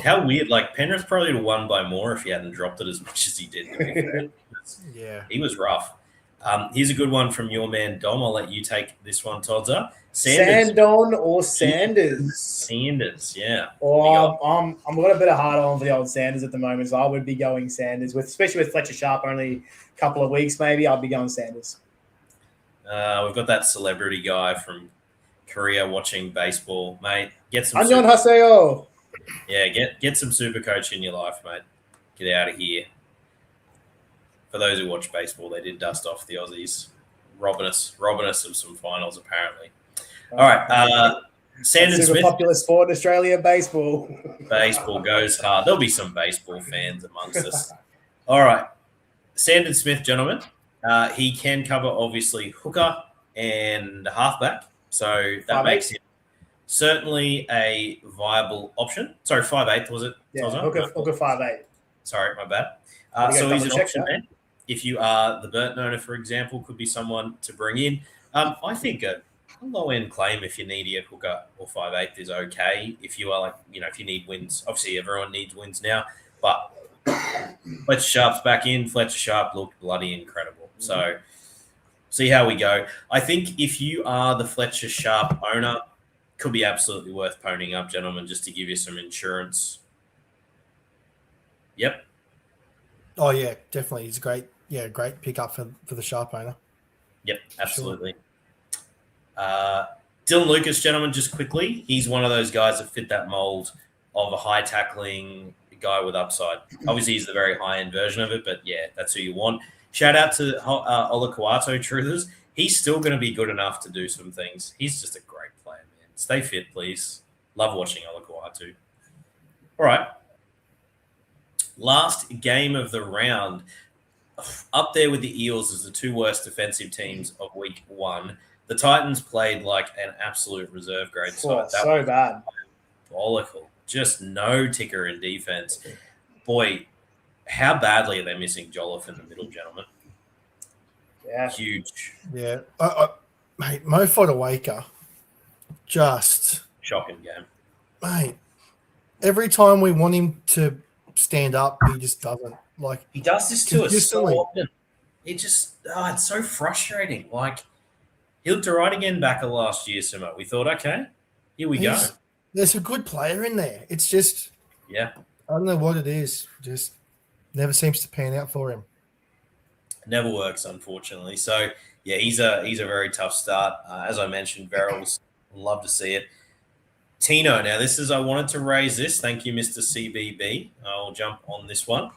A: How weird. Like, Penrith probably would have won by more if he hadn't dropped it as much as he did.
C: Yeah.
A: He was rough. Here's a good one from your man, Dom. I'll let you take this one, Todzer.
B: Sandon or Sanders?
A: Sanders, yeah.
B: I'm got a bit of hard on for the old Sanders at the moment, so I would be going Sanders, especially with Fletcher Sharp only a couple of weeks maybe. I'll be going Sanders.
A: We've got that celebrity guy from Korea watching baseball, mate. Get some.
B: Anyon Haseo.
A: Yeah, get some SuperCoach in your life, mate. Get out of here. For those who watch baseball, they did dust off the Aussies, robbing us of some finals, apparently. All right, Sandon
B: Super
A: Smith.
B: Popular sport in Australia, baseball.
A: Baseball goes hard. There'll be some baseball fans amongst us. All right, Sandon Smith, gentlemen. He can cover, obviously, hooker and halfback, so that makes him certainly a viable option. Sorry, 5'8", was it?
B: Yeah, hooker 5'8".
A: Sorry, my bad. So he's an option there. If you are the Burton owner, for example, could be someone to bring in. I think a low-end claim if you need a hooker or 5'8" is okay. If you are like, if you need wins, obviously everyone needs wins now, but Fletcher Sharp's back in. Fletcher Sharp looked bloody incredible. So see how we go. I think if you are the Fletcher Sharp owner, could be absolutely worth ponying up, gentlemen, just to give you some insurance. Yep.
C: Oh, yeah, definitely. He's a great pickup for the Sharp owner.
A: Yep, absolutely. Sure. Dylan Lucas, gentlemen, just quickly, he's one of those guys that fit that mold of a high tackling guy with upside. Obviously, he's the very high-end version of it, but yeah, that's who you want. Shout out to Olakuato Truthers. He's still going to be good enough to do some things. He's just a great player, man. Stay fit, please. Love watching Olakuato. All right. Last game of the round, up there with the Eels as the two worst defensive teams of week 1. The Titans played like an absolute reserve grade side. That
B: so bad.
A: Diabolical. Just no ticker in defense. Boy, how badly are they missing Jolliffe in the middle, gentlemen?
B: Yeah.
A: Huge.
C: Yeah. Mate, Mo Fodawaker, just
A: shocking game.
C: Mate, every time we want him to stand up, he just doesn't. Like,
A: he does this to us so often. It just it's so frustrating. Like, he looked all right again back last year, Simo. We thought, okay, here we go.
C: There's a good player in there. It's just,
A: I
C: don't know what it is. Just never seems to pan out for him.
A: Never works, unfortunately. So yeah, he's a very tough start. As I mentioned, Verrills, love to see it. Tino, now I wanted to raise this. Thank you, Mr. CBB. I'll jump on this one.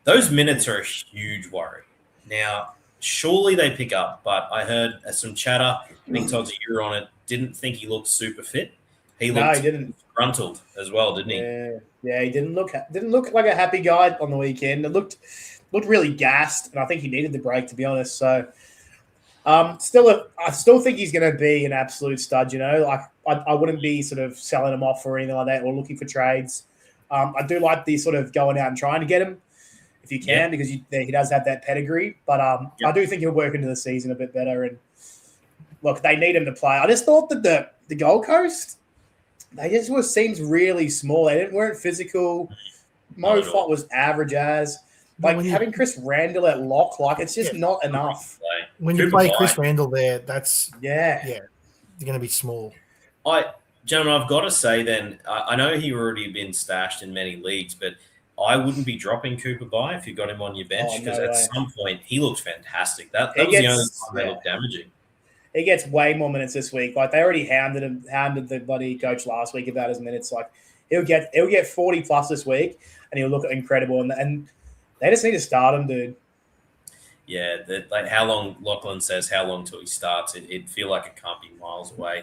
A: Those minutes are a huge worry. Now, surely they pick up, but I heard some chatter. I think Todd's you were on it. Didn't think he looked super fit. He didn't. Gruntled as well, didn't he?
B: Yeah, he didn't look like a happy guy on the weekend. It looked really gassed, and I think he needed the break, to be honest. So I still think he's going to be an absolute stud. Like I wouldn't be sort of selling him off or anything like that, or looking for trades. I do like the sort of going out and trying to get him if you can, because he does have that pedigree. But I do think he'll work into the season a bit better. And look, they need him to play. I just thought that the Gold Coast, they just seems really small. They weren't physical. Mo Fott was average as. Like having Chris Randall at lock, like it's just not enough.
C: When you play Chris Randall there, that's they're going to be small.
A: Gentlemen, I've got to say then, I know he already been stashed in many leagues, but I wouldn't be dropping Cooper Bye if you got him on your bench, because at some point he looked fantastic. That was the only time they looked damaging.
B: He gets way more minutes this week. Like they already hounded the bloody coach last week about his minutes. Like he'll get 40 plus this week, and he'll look incredible. And they just need to start him, dude.
A: Yeah, like how long Lachlan says, how long till he starts? It'd feel like it can't be miles away.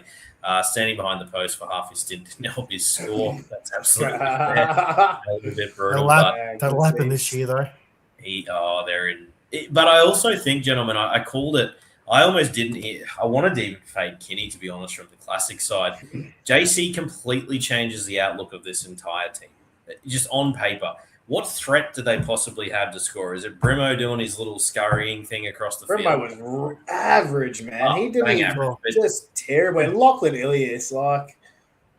A: Standing behind the post for half his stint didn't help his score. That's absolutely fair. A little bit brutal.
C: That'll happen this year, though.
A: They're in. But I also think, gentlemen, I called it. I almost didn't. I wanted to even fade Kinney, to be honest, from the classic side. JC completely changes the outlook of this entire team, just on paper. What threat do they possibly have to score? Is it Brimo doing his little scurrying thing across the field?
B: Brimo was average, man. He did just terrible. And Lachlan Ilias, like.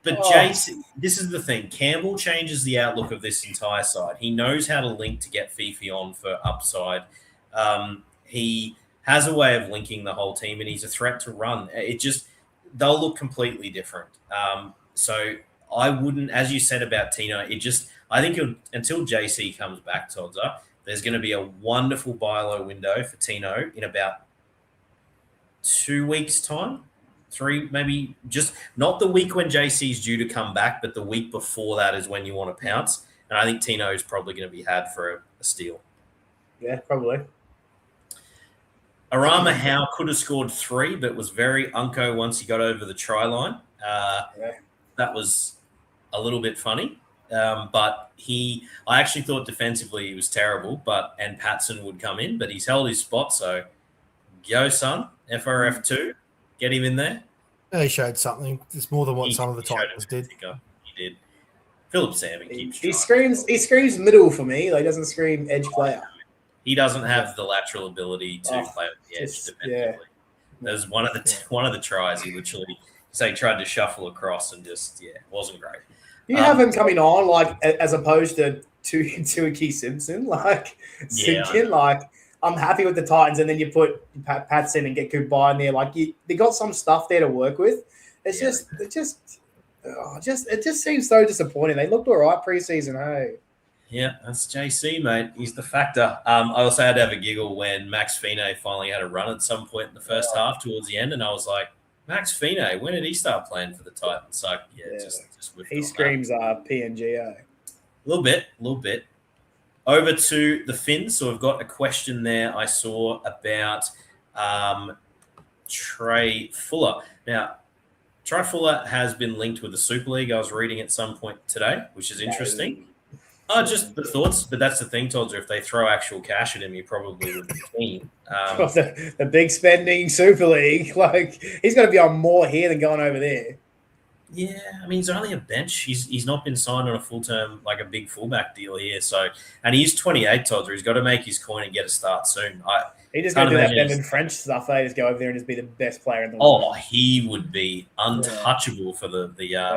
A: But JC, this is the thing. Campbell changes the outlook of this entire side. He knows how to link to get Fifi on for upside. He has a way of linking the whole team, and he's a threat to run. They'll look completely different. So I wouldn't, as you said about Tino, I think until JC comes back, Todzer, there's going to be a wonderful buy low window for Tino in about 2 weeks' time. 3, maybe, just not the week when JC's due to come back, but the week before that is when you want to pounce. And I think Tino is probably going to be had for a steal.
B: Yeah, probably.
A: Arama Howe could have scored 3, but was very unco once he got over the try line. That was a little bit funny. But I actually thought defensively he was terrible, and Patson would come in, but he's held his spot. So go, son, FRF2, get him in there.
C: Yeah, he showed something. It's more than what some of the Titans did.
A: He did. Philip Salmon keeps
B: he screams middle for me. Like, he doesn't scream edge player.
A: He doesn't have the lateral ability to play on the edge defensively. Yeah. There's one of the tries he literally tried to shuffle across and wasn't great.
B: You have him coming on like as opposed to Tuaki Simpson, like Simpkin. Like I'm happy with the Titans, and then you put Patson and get Cooper in there. Like they got some stuff there to work with. It just seems so disappointing. They looked all right preseason, hey.
A: Yeah, that's JC, mate. He's the factor. I also had to have a giggle when Max Fine finally had a run at some point in the first half towards the end, and I was like, Max Fine, when did he start playing for the Titans? So, just
B: he screams PNG. A
A: little bit. Over to the Finns. So we've got a question there I saw about Trey Fuller. Now, Trey Fuller has been linked with the Super League. I was reading at some point today, which is interesting. Just the thoughts, but that's the thing, Todd. If they throw actual cash at him, he probably would be keen.
B: The big spending Super League, like he's got to be on more here than going over there.
A: Yeah, I mean he's only a bench. He's not been signed on a full term like a big fullback deal here. So, and he's 28, Todd. He's got to make his coin and get a start soon.
B: He just going to do that Bevan French stuff. They just go over there and just be the best player in the world.
A: Oh, he would be untouchable for the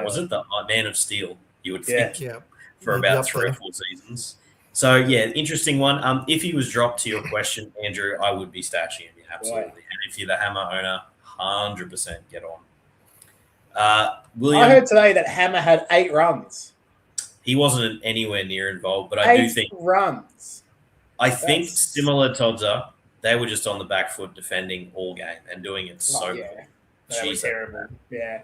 A: was it the Man of Steel? You would think.
C: Yeah.
A: For about 3 or 4 seasons. So, interesting one. If he was dropped to your question, Andrew, I would be stashing him, absolutely. Right. And if you're the Hammer owner, 100% get on. William,
B: I heard today that Hammer had 8 runs.
A: He wasn't anywhere near involved, but I do think
B: 8 runs.
A: I think similar to Todzer, they were just on the back foot defending all game and doing it so good.
B: That was terrible. Yeah.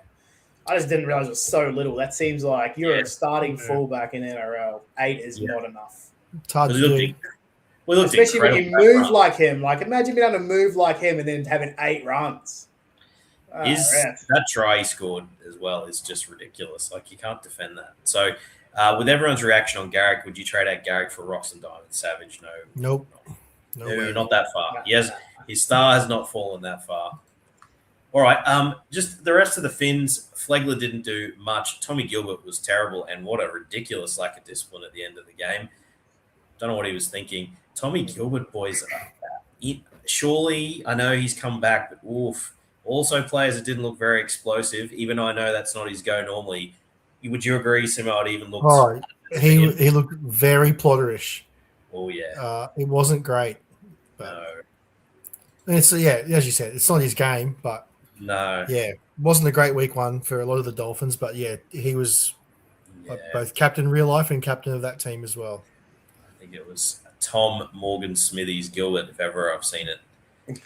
B: I just didn't realize it was so little. That seems like you're a starting fullback in NRL. 8 is not enough.
C: Especially
B: when you move like him. Like, imagine being able to move like him and then having 8 runs.
A: That try he scored as well is just ridiculous. Like, you can't defend that. So, with everyone's reaction on Garrick, would you trade out Garrick for Rocks and Diamond Savage? No.
C: Nope.
A: No, not that far. His star has not fallen that far. All right. Just the rest of the Finns, Flegler didn't do much. Tommy Gilbert was terrible, and what a ridiculous lack of discipline at the end of the game. Don't know what he was thinking. Tommy Gilbert, boys, surely I know he's come back, but oof. Also players that didn't look very explosive, even though I know that's not his go normally. Would you agree, Simo? It even looked...
C: Oh, he looked very plotterish.
A: Oh, yeah.
C: It wasn't great. But
A: No.
C: it's, as you said, it's not his game, but
A: No.
C: yeah, it wasn't a great week one for a lot of the Dolphins, but yeah, he was both captain real life and captain of that team as well.
A: I think it was Tom Morgan Smithies Gilbert, if ever I've seen it.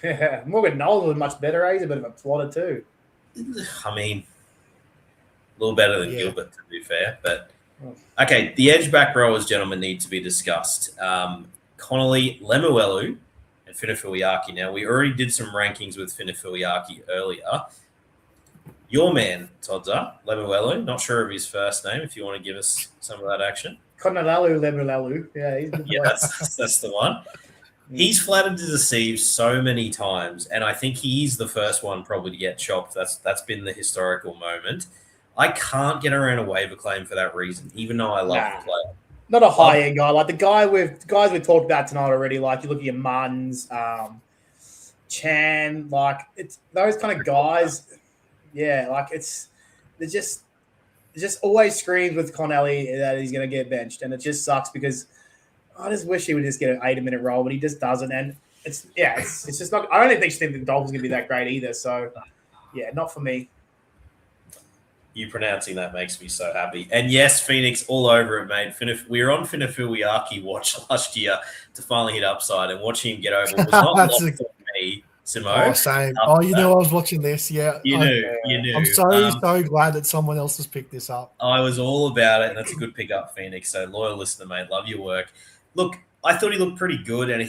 B: Yeah, Morgan Knowles was much better. He's a bit of a plotter too.
A: I mean, a little better than Gilbert, to be fair. But okay, the edge back rowers, gentlemen, need to be discussed. Connolly, Lemuelu, and Finafiliaki. Now, we already did some rankings with Finafiliaki earlier. Your man, Todza, Lemuelu, not sure of his first name, if you want to give us some of that action.
B: Konalalu Lemulalu. Yeah, he's
A: Yeah, that's the one. He's flattered to deceive so many times, and I think he's the first one probably to get chopped. That's been the historical moment. I can't get around a waiver claim for that reason, even though I love the player.
B: Not a high-end guy. Like the guys we've talked about tonight already, like you look at your Muns, Chan, like it's those kind of guys. Yeah, like it just always screams with Connelly that he's going to get benched, and it just sucks because I just wish he would just get an 80-minute role, but he just doesn't. And it's just not. I don't think the Dolphins going to be that great either. So yeah, not for me.
A: You pronouncing that makes me so happy. And yes, Phoenix all over it, mate. We were on Finafiliaki watch last year to finally hit upside, and watching him get over was not lost for me, Simo.
C: Oh, same. Oh, you know I was watching this. Yeah.
A: You knew.
C: I'm so glad that someone else has picked this up.
A: I was all about it, and that's a good pick up, Phoenix. So loyal listener, mate. Love your work. Look, I thought he looked pretty good, and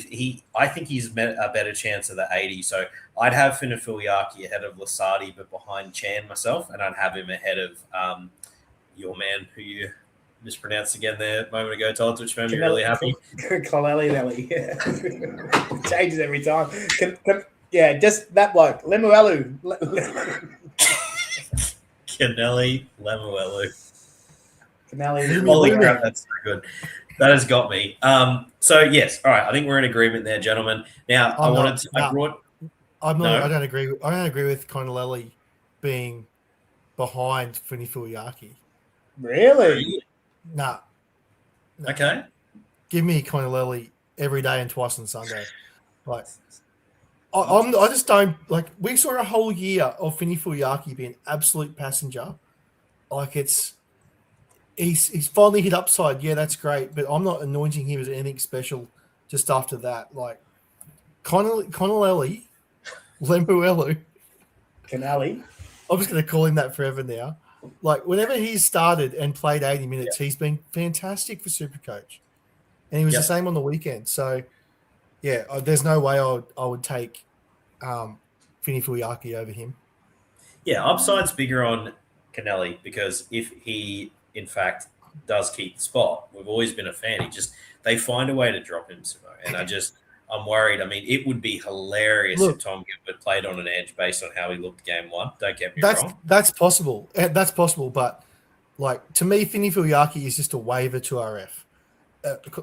A: I think he's a better chance of the 80. So I'd have Finafiliaki ahead of Lasardi, but behind Chan myself, and I'd have him ahead of your man, who you mispronounced again there a moment ago, Todd, which made me really happy.
B: Koleli, yeah. Changes every time. Just that bloke. Lemuelu.
A: Canelli Lemuelu.
B: Canelli.
A: Holy crap, that's so good. That has got me. So yes, all right. I think we're in agreement there, gentlemen. Now I
C: don't agree. I don't agree with Connelly being behind Finafiliaki.
B: Really?
C: Nah.
A: Okay.
C: Give me Connelly every day and twice on Sunday. Like, I just don't like. We saw a whole year of Finafiliaki being absolute passenger. Like he's finally hit upside. Yeah, that's great. But I'm not anointing him as anything special just after that. Like Connelly, Lemuelu.
B: Canelli.
C: I'm just going to call him that forever now. Like whenever he's started and played 80 minutes, he's been fantastic for SuperCoach. And he was the same on the weekend. So, yeah, there's no way I would take Finafiliaki over him.
A: Yeah, upside's bigger on Canelli because if he, in fact, does keep the spot, we've always been a fan. They find a way to drop him, and I'm worried. I mean, it would be hilarious if Tom Gilbert played on an edge based on how he looked game one. Don't get me wrong.
C: That's possible. That's possible. But, like, to me, Finafiliaki is just a waiver to RF.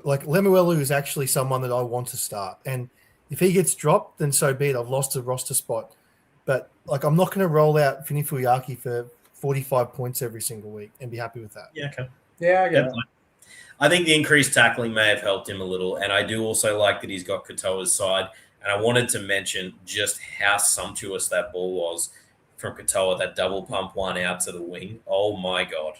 C: Like, Lemuelu is actually someone that I want to start. And if he gets dropped, then so be it. I've lost a roster spot. But, like, I'm not going to roll out Finafiliaki for 45 points every single week and be happy with that.
A: Yeah, okay.
B: Yeah, I get it.
A: I think the increased tackling may have helped him a little, and I do also like that he's got Katoa's side. And I wanted to mention just how sumptuous that ball was from Katoa, that double pump one out to the wing. Oh, my God.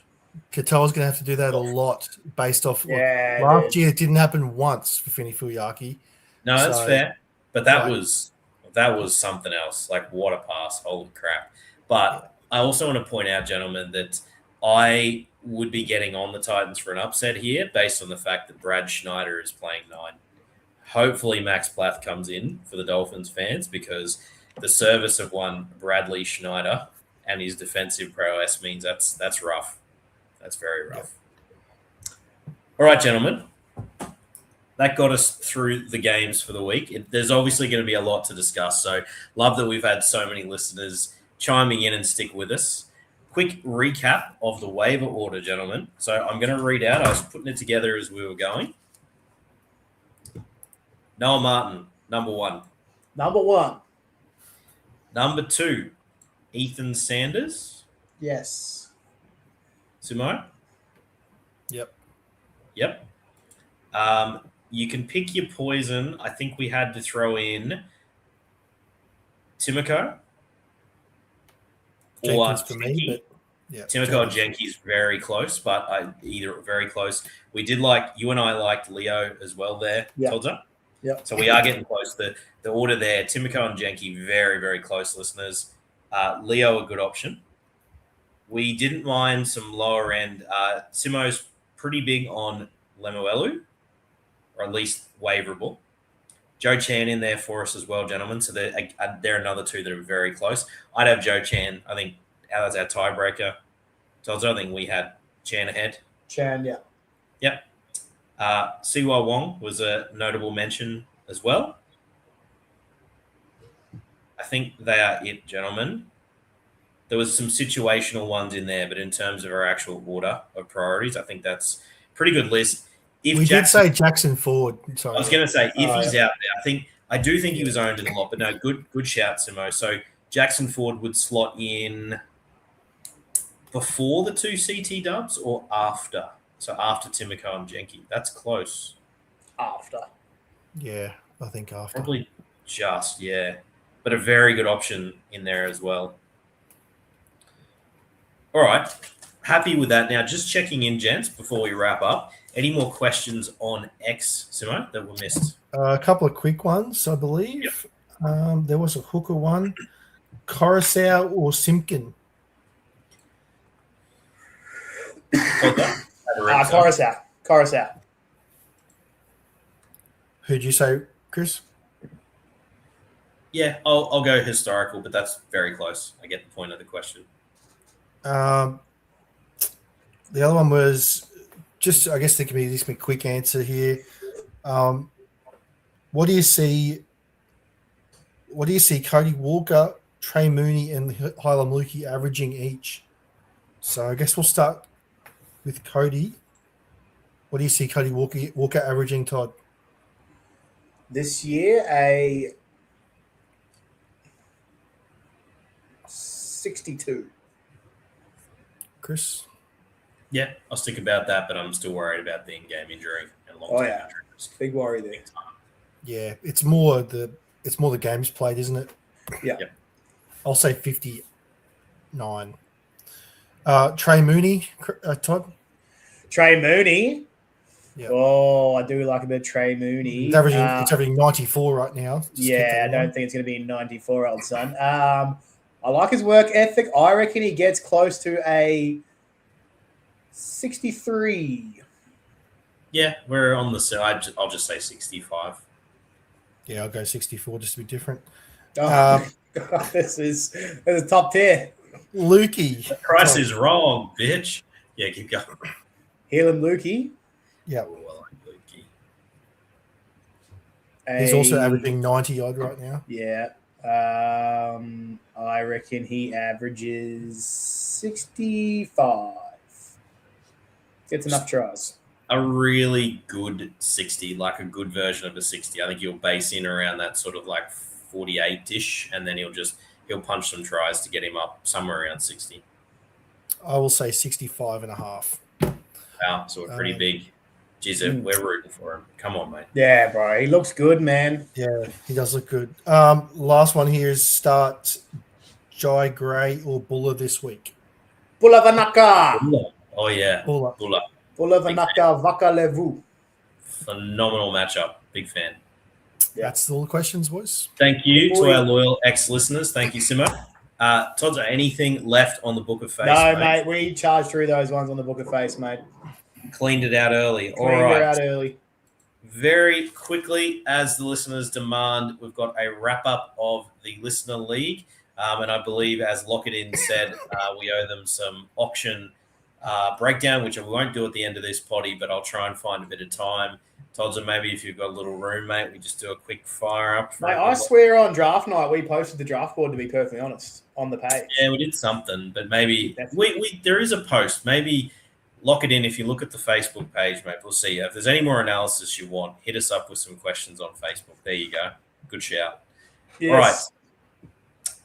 C: Katoa's going to have to do that a lot based off last year. It didn't happen once for Finafiliaki.
A: No, that's fair. But that was something else. Like, what a pass. Holy crap. But I also want to point out, gentlemen, that I would be getting on the Titans for an upset here based on the fact that Brad Schneider is playing 9. Hopefully Max Plath comes in for the Dolphins fans because the service of one Bradley Schneider and his defensive prowess means that's rough. That's very rough. All right, gentlemen. that got us through the games for the week. There's obviously going to be a lot to discuss. So love that we've had so many listeners chiming in and stick with us. Quick recap of the waiver order, gentlemen. So I'm going to read out. I was putting it together as we were going. Noah Martin, number 1.
B: Number 1.
A: Number 2, Ethan Sanders.
B: Yes.
A: Sumo?
C: Yep.
A: Yep. You can pick your poison. I think we had to throw in Timoko.
C: Jenkins for me, but yeah.
A: Timoko and Jenkins very close, but either very close. We did you and I liked Leo as well there, Todza.
B: Yeah.
A: So we are getting close. The order there, Timoko and Jenki, very, very close listeners. Leo, a good option. We didn't mind some lower end. Simo's pretty big on Lemuelu, or at least waiverable. Joe Chan in there for us as well, gentlemen. So they're another 2 that are very close. I'd have Joe Chan. I think that's our tiebreaker. So I think we had Chan ahead.
B: Chan, yeah.
A: Yep. Siwa Wong was a notable mention as well. I think they are it, gentlemen. There was some situational ones in there, but in terms of our actual order of priorities, I think that's a pretty good list.
C: We did say Jackson Ford. Sorry.
A: I was going to say, if he's out there, I do think he was owned in a lot, but no, good shout, Simo. So Jackson Ford would slot in before the 2 CT dubs or after? So after Timoko and Jenki. That's close.
B: After.
C: Yeah, I think after.
A: Probably just, yeah. But a very good option in there as well. All right. Happy with that. Now, just checking in, gents, before we wrap up. Any more questions on X, Simo, that were missed?
C: A couple of quick ones, I believe. Yep. There was a hooker one. Coruscant or Simpkin?
B: Coruscant.
C: Who'd you say, Chris?
A: Yeah, I'll go historical, but that's very close. I get the point of the question.
C: The other one was just, I guess there can be this quick answer here. What do you see Cody Walker, Trey Mooney, and Hylam Lukey averaging each? So I guess we'll start with Cody. What do you see Cody Walker averaging, Todd?
B: This year, a 62.
C: Chris?
A: Yeah, I'll stick about that, but I'm still worried about the in-game injury and long-term injury risk.
B: Big worry there.
C: Yeah, it's more the games played, isn't it?
B: Yeah.
A: Yep.
C: I'll say 59. Trey Mooney, Todd?
B: Trey Mooney.
C: Yeah.
B: Oh, I do like a bit of Trey Mooney.
C: It's averaging 94 right now.
B: I don't think it's going to be 94, old son. I like his work ethic. I reckon he gets close to a 63.
A: Yeah, we're on the side. I'll just say 65.
C: Yeah, I'll go 64 just to be different.
B: This is a top tier.
C: Lukey.
A: The price is wrong, bitch. Yeah, keep going.
B: Hylam Lukey.
C: Yeah.
A: Oh, I like Lukey.
C: He's also averaging 90 odd right now.
B: Yeah. I reckon he averages 65. Gets enough tries.
A: A really good 60, like a good version of a 60. I think he'll base in around that sort of like 48-ish, and then he'll punch some tries to get him up somewhere around 60.
C: I will say 65 and a half.
A: Wow, so we're pretty big. Jeez, we're rooting for him. Come on, mate.
B: Yeah, bro. He looks good, man.
C: Yeah, he does look good. Last one here is start Jai Gray or Buller this week.
B: Bulla Vanaka.
A: Oh, yeah.
C: Buller.
B: Bulla Vanaka Vakalevu.
A: Phenomenal matchup. Big fan.
C: That's all the questions, boys.
A: Thank you to our loyal ex-listeners. Thank you, Simo. Todd, anything left on the Book of Face?
B: No, mate. We charged through those ones on the Book of Face, mate.
A: Cleaned it out early. All right.
B: Cleaned it out early.
A: Very quickly, as the listeners demand, we've got a wrap-up of the Listener League. And I believe, as Lockett-In said, we owe them some auction breakdown, which we won't do at the end of this potty, but I'll try and find a bit of time Todd's, maybe if you've got a little room, mate, we just do a quick fire up.
B: Mate, I swear on draft night we posted the draft board, to be perfectly honest, on the page.
A: Yeah, we did something, but maybe we there is a post. Maybe lock it in if you look at the Facebook page, mate. We'll see. If there's any more analysis you want, hit us up with some questions on Facebook. There you go. Good shout. Yes. All right.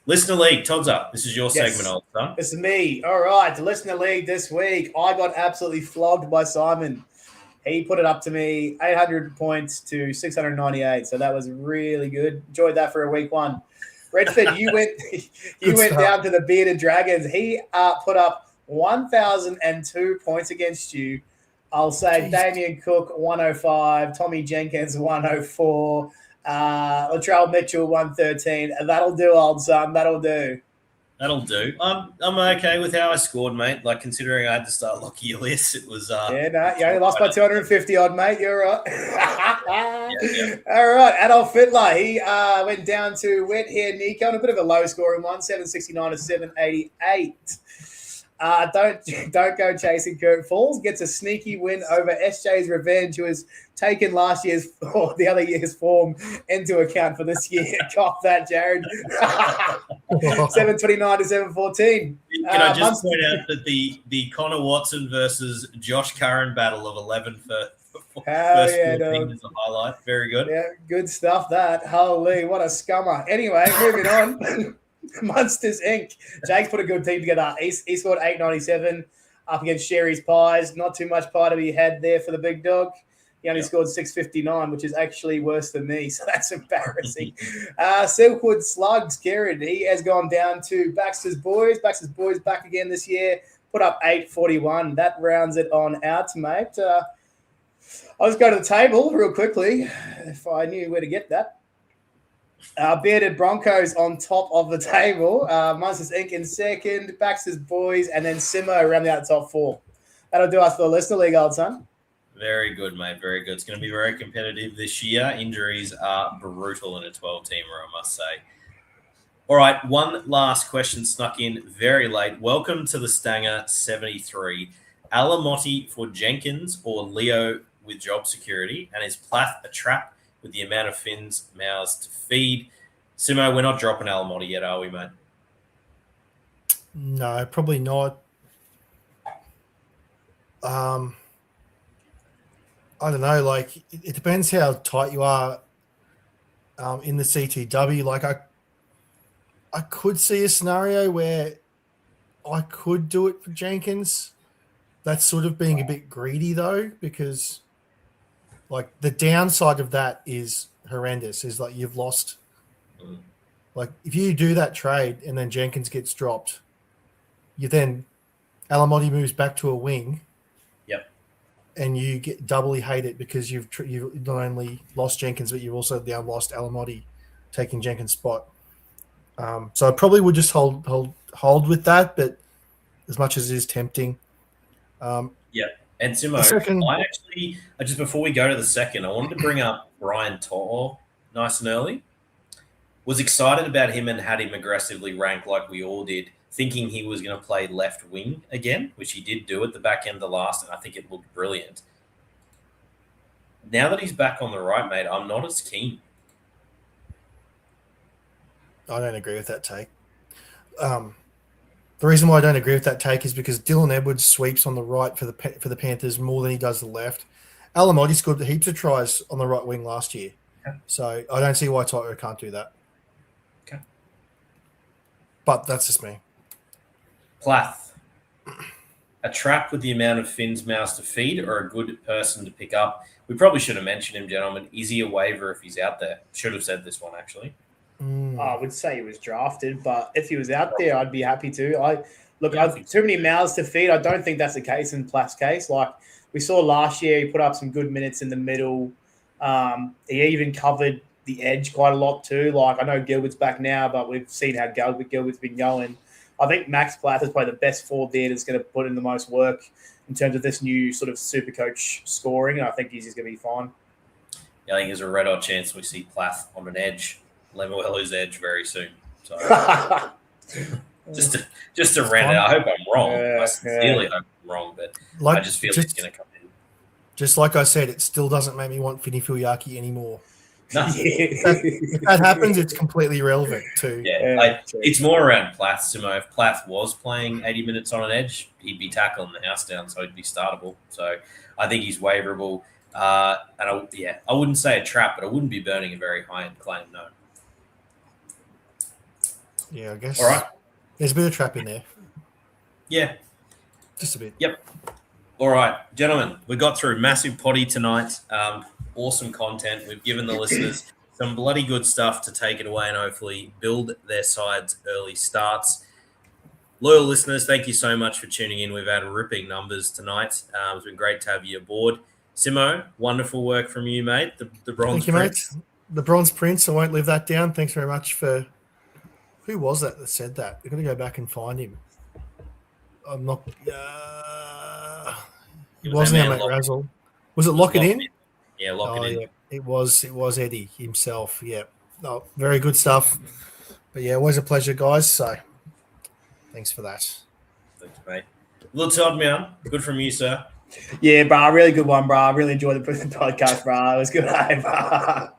A: Listener League, Todd's up. This is your segment, old son.
B: This is me. All right. The Listener League this week. I got absolutely flogged by Simon. He put it up to me 800 points to 698. So that was really good. Enjoyed that for a week one. Redford, you went down to the Bearded Dragons. He put up 1,002 points against you. I'll say Damien Cook 105, Tommy Jenkins 104. Latrell Mitchell 113. That'll do, old son. That'll do.
A: I'm okay with how I scored, mate. Like, considering I had to start locking your list, it was
B: you only lost by 250 odd, mate. You're right.
A: Yeah.
B: All right, Adolf Fittler. He went down to Wet Hair Nico on a bit of a low scoring one, 769 to 788. Don't go chasing Kurt Falls. Gets a sneaky win over SJ's Revenge, who has taken last year's or the other year's form into account for this year. Cop that, Jared. 729 to 714.
A: Can I just point out that the Connor Watson versus Josh Curran battle of 11 for first 14 is a highlight. Very good.
B: Yeah, good stuff. That holy, what a scummer. Anyway, moving on. Munsters Inc. Jake's put a good team together. He scored 897 up against Sherry's Pies. Not too much pie to be had there for the big dog. He only scored 659, which is actually worse than me, so that's embarrassing. Silkwood Slugs, Kieran, he has gone down to Baxter's Boys. Baxter's Boys back again this year. Put up 841. That rounds it on out, mate. I'll just go to the table real quickly, if I knew where to get that. Bearded Broncos on top of the table. Munsters Inc. in second, Baxter's Boys, and then Simo rounding out the top four. That'll do us for the Listener League, old son.
A: Very good, mate. Very good. It's going to be very competitive this year. Injuries are brutal in a 12-teamer, I must say. All right, one last question snuck in very late. Welcome to the Stanger 73. Alamotti for Jenkins or Leo with job security? And is Plath a trap with the amount of fins, mouths to feed? Simo, we're not dropping Alamotti yet, are we, mate?
C: No, probably not. I don't know. Like, it depends how tight you are in the CTW. Like, I could see a scenario where I could do it for Jenkins. That's sort of being a bit greedy, though, because like the downside of that is horrendous. Is like you've lost. Like if you do that trade and then Jenkins gets dropped, you then Alamotti moves back to a wing.
A: Yep. And
C: you get doubly hated because you've not only lost Jenkins, but you've also now lost Alamotti taking Jenkins' spot. So I probably would just hold with that, but as much as it is tempting.
A: Yeah. And Simo, I actually, just before we go to the second, I wanted to bring up Brian Tor nice and early. Was excited about him and had him aggressively ranked like we all did, thinking he was going to play left wing again, which he did do at the back end of the last, and I think it looked brilliant. Now that he's back on the right, mate, I'm not as keen.
C: I don't agree with that take. The reason why I don't agree with that take is because Dylan Edwards sweeps on the right for the Panthers more than he does the left. Alamotti scored heaps of tries on the right wing last year. Okay. So I don't see why Toto can't do that.
A: Okay.
C: But that's just me.
A: Plath. A trap with the amount of fins, mouths to feed, or a good person to pick up? We probably should have mentioned him, gentlemen. Is he a waiver if he's out there? Should have said this one, actually.
B: I would say he was drafted, but if he was out there, I'd be happy to. I've too many mouths to feed. I don't think that's the case in Plath's case. Like we saw last year, he put up some good minutes in the middle. He even covered the edge quite a lot too. Like I know Gilbert's back now, but we've seen how Gilbert's been going. I think Max Plath is probably the best forward there that's going to put in the most work in terms of this new sort of super coach scoring. And I think he's just going to be fine.
A: Yeah, I think there's a red hot chance we see Plath on an edge. Lemuelu's edge very soon. So just to rant it. I hope I'm wrong. I sincerely hope I'm wrong, but I just feel he's going to come in.
C: just like I said, it still doesn't make me want Finny Fuliaki anymore.
A: No.
C: If that happens, it's completely irrelevant too.
A: It's more around Plath, Simo. If Plath was playing 80 minutes on an edge, he'd be tackling the house down, so he'd be startable. So I think he's waiverable. I wouldn't say a trap, but I wouldn't be burning a very high-end claim, no.
C: Yeah, I guess.
A: All right.
C: There's a bit of trap in there.
A: Yeah.
C: Just a bit.
A: Yep. All right, gentlemen, we got through massive potty tonight. Awesome content. We've given the listeners some bloody good stuff to take it away and hopefully build their sides early starts. Loyal listeners, thank you so much for tuning in. We've had ripping numbers tonight. It's been great to have you aboard. Simo, wonderful work from you, mate. The Bronze Prince.
C: Mate. The Bronze Prince. I won't live that down. Thanks very much for... Who was that said that? We've got to go back and find him. I'm not... It wasn't our mate Razzle. Was it Lock It In?
A: Yeah, Lock It In.
C: Yeah. It was Eddie himself. Yeah. Oh, very good stuff. But yeah, always a pleasure, guys. So thanks for that.
A: Thanks, mate. Little Todd Meow, good from you, sir.
B: Yeah, bro, really good one, bro. I really enjoyed the podcast, bro. It was good. I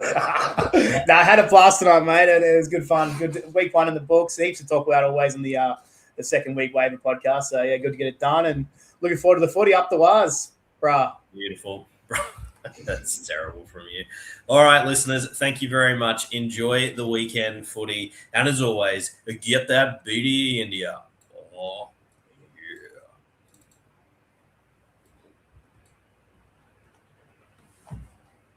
B: had a blast tonight, mate, and it was good fun. Good week one in the books. Heaps to talk about always on the second week waiver podcast. So yeah, good to get it done, and looking forward to the footy up the wires, bro.
A: Beautiful, bro. That's terrible from you. All right, listeners, thank you very much. Enjoy the weekend footy, and as always, get that BDE India. Oh.